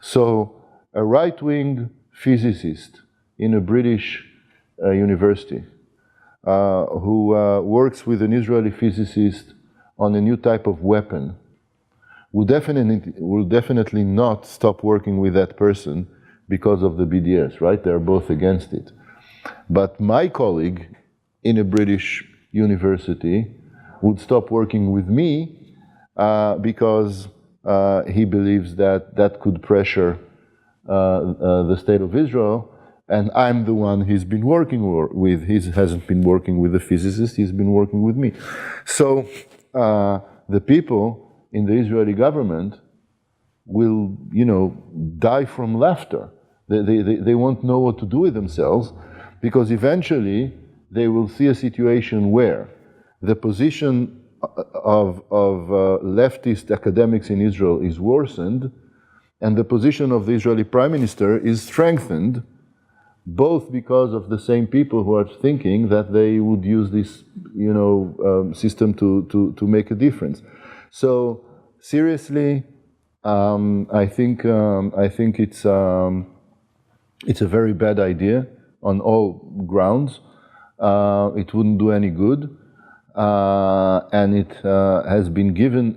So, a right-wing physicist in a British university who works with an Israeli physicist on a new type of weapon will definitely not stop working with that person because of the BDS, right? They're both against it. But my colleague in a British university would stop working with me because he believes that that could pressure the state of Israel, and I'm the one he's been working with. He hasn't been working with the physicist, he's been working with me. So the people in the Israeli government will, die from laughter. They won't know what to do with themselves, because eventually they will see a situation where the position of leftist academics in Israel is worsened, and the position of the Israeli Prime Minister is strengthened, both because of the same people who are thinking that they would use this, system to make a difference. So seriously, I think it's a very bad idea on all grounds. It wouldn't do any good, and it has been given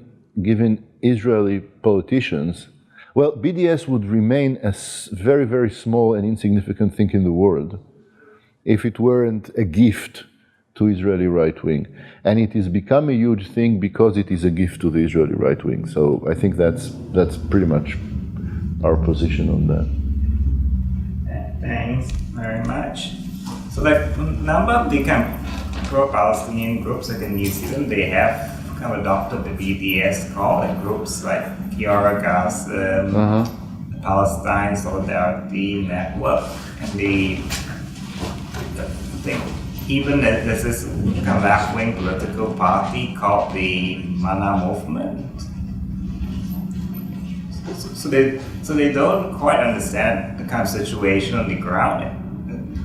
Israeli politicians. Well, BDS would remain a very, very small and insignificant thing in the world if it weren't a gift to Israeli right wing. And it has become a huge thing because it is a gift to the Israeli right wing. So I think that's pretty much our position on that. Thanks very much. So like a number of the kind of pro-Palestinian groups like in New Zealand, they have kind of adopted the BDS call, and groups like Kiara Gas, the Palestine Solidarity Network, and I think even there's this kind of left-wing political party called the Mana Movement. So they don't quite understand the kind of situation on the ground.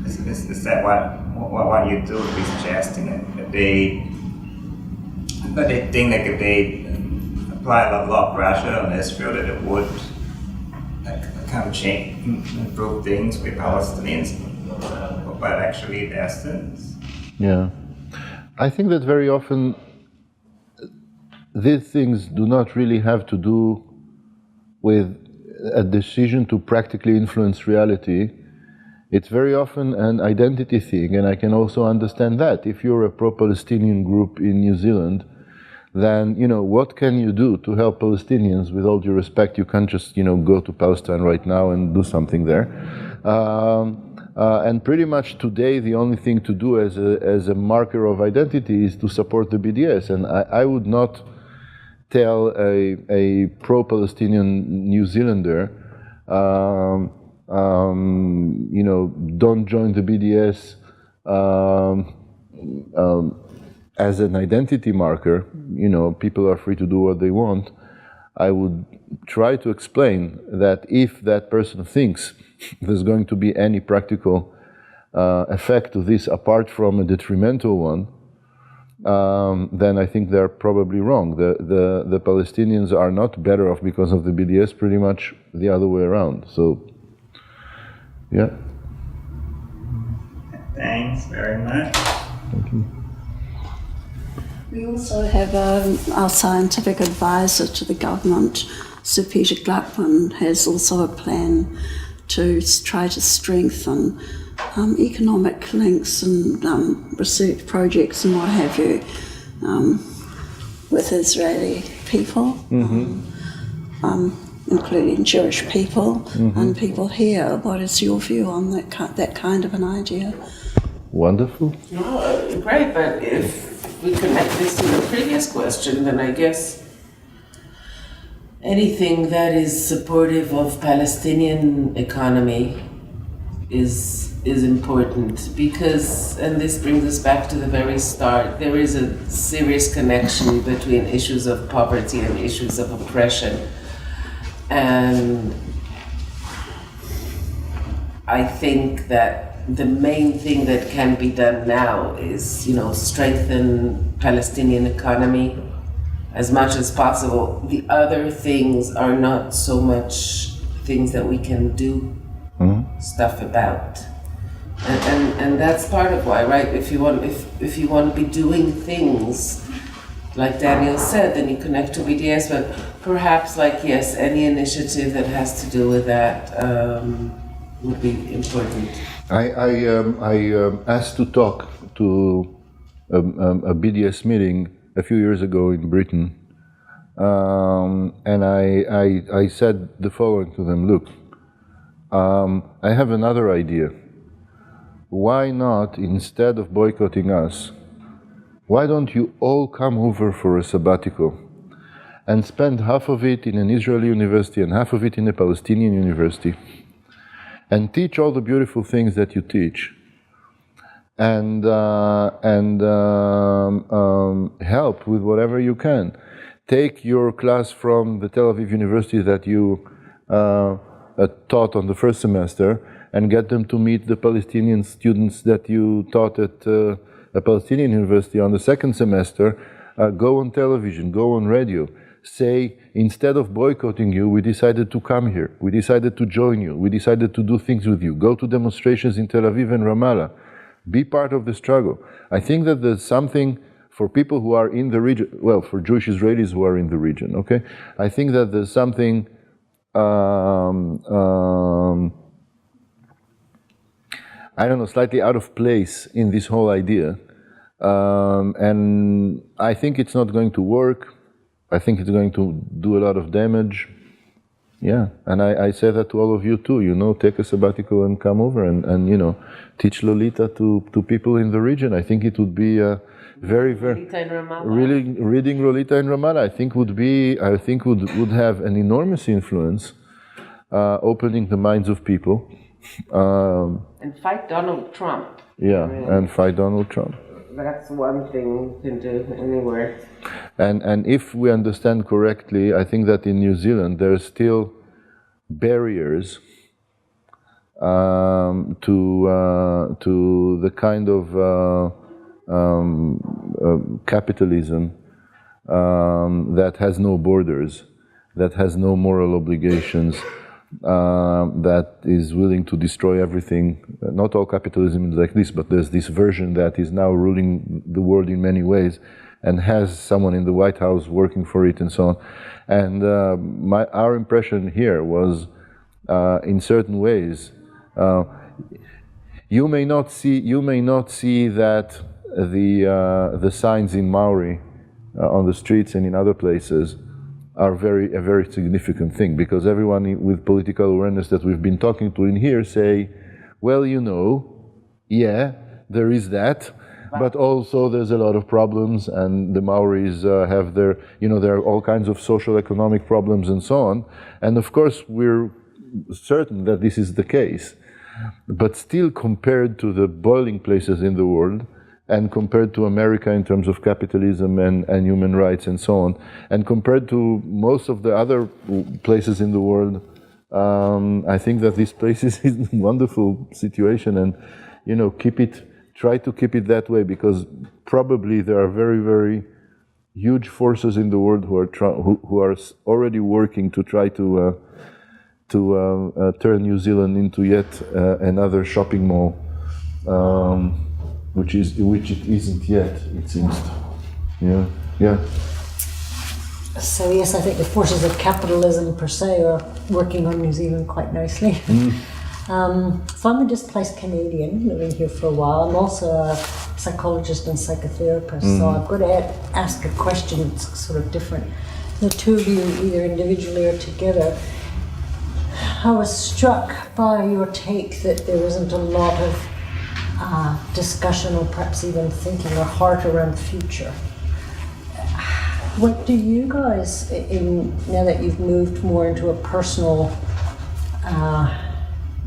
Is that what you do be suggesting? But they think that if they apply a lot of pressure on Israel, that it would kind of improve things with Palestinians, but actually it doesn't. Yeah, I think that very often these things do not really have to do with a decision to practically influence reality. It's very often an identity thing, and I can also understand that. If you're a pro-Palestinian group in New Zealand, then, what can you do to help Palestinians? With all due respect, you can't just, go to Palestine right now and do something there. And pretty much today, the only thing to do as a marker of identity is to support the BDS. And I would not tell a pro-Palestinian New Zealander, don't join the BDS as an identity marker. People are free to do what they want. I would try to explain that if that person thinks there's going to be any practical effect to this apart from a detrimental one, then I think they're probably wrong. The Palestinians are not better off because of the BDS, pretty much the other way around. So, yeah. Thanks very much. Thank you. We also have our scientific advisor to the government, Sir Peter Gluckman, has also a plan to try to strengthen economic links and research projects and what have you with Israeli people, including Jewish people and people here. What is your view on that kind of an idea? Wonderful. No, great, but if we connect this to the previous question, then I guess anything that is supportive of Palestinian economy is important, because, and this brings us back to the very start, there is a serious connection between issues of poverty and issues of oppression. And I think that the main thing that can be done now is, strengthen Palestinian economy as much as possible. The other things are not so much things that we can do stuff about. And that's part of why, right? If you want to be doing things, like Daniel said, then you connect to BDS, but perhaps, like, yes, any initiative that has to do with that would be important. I asked to talk to a BDS meeting a few years ago in Britain, and I said the following to them: look, I have another idea. Why not, instead of boycotting us, why don't you all come over for a sabbatical and spend half of it in an Israeli university and half of it in a Palestinian university, and teach all the beautiful things that you teach, and help with whatever you can. Take your class from the Tel Aviv University that you taught on the first semester, and get them to meet the Palestinian students that you taught at a Palestinian university on the second semester. Go on television, go on radio. Say, instead of boycotting you, we decided to come here. We decided to join you. We decided to do things with you. Go to demonstrations in Tel Aviv and Ramallah. Be part of the struggle. I think that there's something for people who are in the region, well, for Jewish Israelis who are in the region, okay? I think that there's something I don't know, slightly out of place in this whole idea. And I think it's not going to work. I think it's going to do a lot of damage. Yeah, and I say that to all of you too, you know, take a sabbatical and come over and you know, teach Lolita to people in the region. I think it would be very, very... Really, reading Lolita in Ramallah, I think would have an enormous influence, opening the minds of people. And fight Donald Trump. Yeah, and fight Donald Trump. That's one thing you can do anywhere. And if we understand correctly, I think that in New Zealand there are still barriers to the kind of capitalism that has no borders, that has no moral obligations, that is willing to destroy everything. Not all capitalism is like this, but there's this version that is now ruling the world in many ways and has someone in the White House working for it and so on. And our impression here was, in certain ways, you may not see that the signs in Maori on the streets and in other places are a very significant thing, because everyone with political awareness that we've been talking to in here say, well, you know, yeah, there is that, but also there's a lot of problems, and the Maoris have their, you know, there are all kinds of social economic problems and so on, and of course we're certain that this is the case, but still compared to the boiling places in the world, and compared to America in terms of capitalism and human rights and so on, and compared to most of the other places in the world, I think that this place is a wonderful situation, and, you know, try to keep it that way, because probably there are very huge forces in the world who are already working to try to turn New Zealand into yet another shopping mall. Which it isn't yet, it seems. Yeah. So yes, I think the forces of capitalism per se are working on New Zealand quite nicely. So I'm a displaced Canadian living here for a while. I'm also a psychologist and psychotherapist, so I've got to ask a question that's sort of different. The two of you, either individually or together, I was struck by your take that there isn't a lot of discussion or perhaps even thinking or heart around the future. What do you guys, now that you've moved more into a personal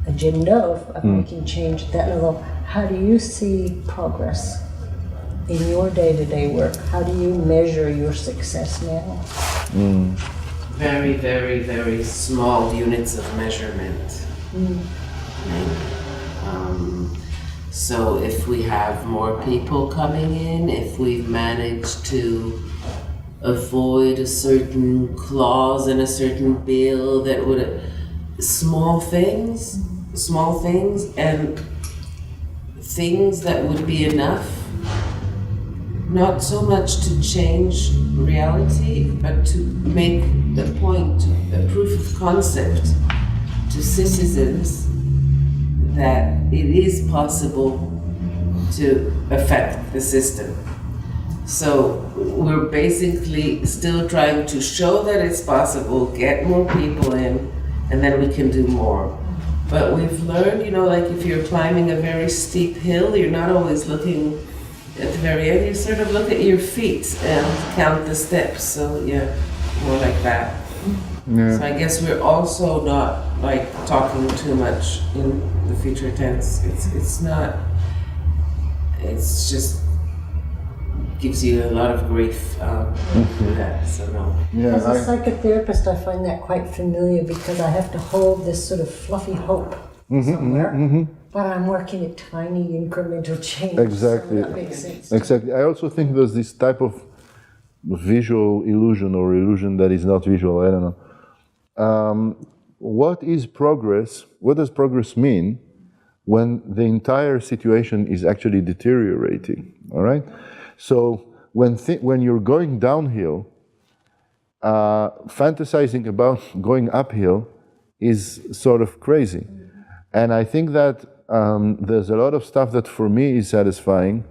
agenda of making change at that level, how do you see progress in your day-to-day work? How do you measure your success now? Very small units of measurement. So if we have more people coming in, if we've managed to avoid a certain clause in a certain bill that would, small things, and things that would be enough, not so much to change reality, but to make the point, a proof of concept to citizens that it is possible to affect the system. So we're basically still trying to show that it's possible, get more people in, and then we can do more. But we've learned, like if you're climbing a very steep hill, you're not always looking at the very end, you sort of look at your feet and count the steps. So yeah, more like that. Yeah. So I guess we're also not like talking too much in the future tense. It's not, it's just gives you a lot of grief with that, so no. Yeah, as a psychotherapist, I find that quite familiar because I have to hold this sort of fluffy hope somewhere, but I'm working at tiny incremental change. Exactly. So that makes sense. Exactly. I also think there's this type of visual illusion or illusion that is not visual, I don't know. What is progress? What does progress mean when the entire situation is actually deteriorating, all right? So when you're going downhill, fantasizing about going uphill is sort of crazy. And I think that there's a lot of stuff that for me is satisfying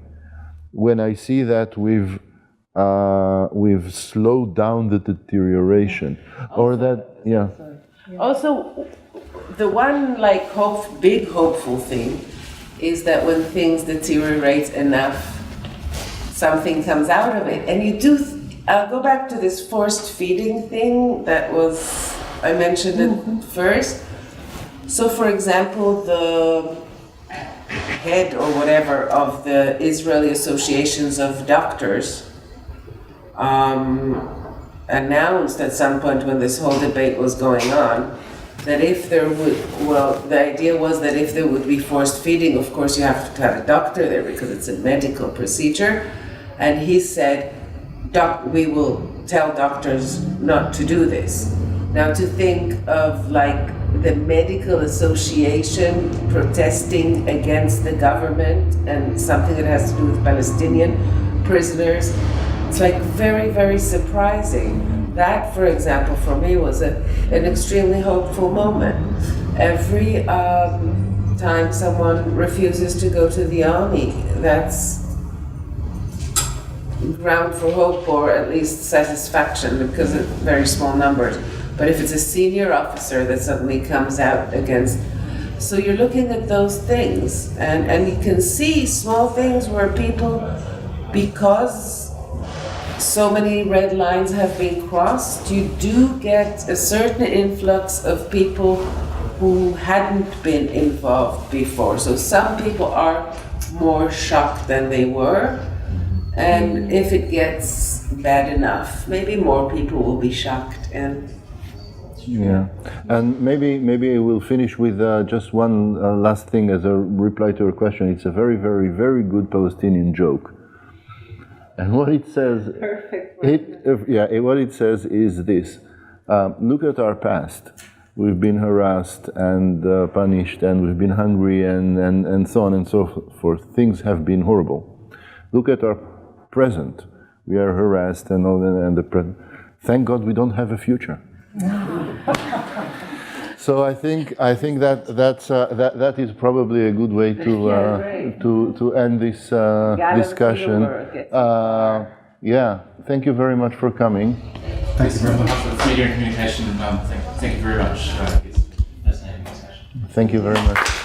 when I see that we've slowed down the deterioration, or that, yeah. Also, the one like big hopeful thing is that when things deteriorate enough, something comes out of it. And you do, I'll go back to this forced feeding thing that I mentioned it first. So for example, the head or whatever of the Israeli Associations of Doctors announced at some point when this whole debate was going on that if there would, the idea was that if there would be forced feeding, of course you have to have a doctor there because it's a medical procedure. And he said, we will tell doctors not to do this. Now to think of like the medical association protesting against the government and something that has to do with Palestinian prisoners, it's like very, very surprising. That, for example, for me was an extremely hopeful moment. Every time someone refuses to go to the army, that's ground for hope or at least satisfaction because of very small numbers. But if it's a senior officer that suddenly comes out against, so you're looking at those things and you can see small things where people, because so many red lines have been crossed, you do get a certain influx of people who hadn't been involved before. So some people are more shocked than they were. And if it gets bad enough, maybe more people will be shocked. And yeah, and maybe I will finish with just one last thing as a reply to your question. It's a very, very, very good Palestinian joke. And what it says, what it says is this: look at our past. We've been harassed and punished, and we've been hungry, and so on and so forth. Things have been horrible. Look at our present. We are harassed and all that, and the present. Thank God we don't have a future. So I think that is probably a good way to end this discussion. Yeah, thank you very much for coming. Thanks very much for media and communication. Thank you very much. Thank you very much.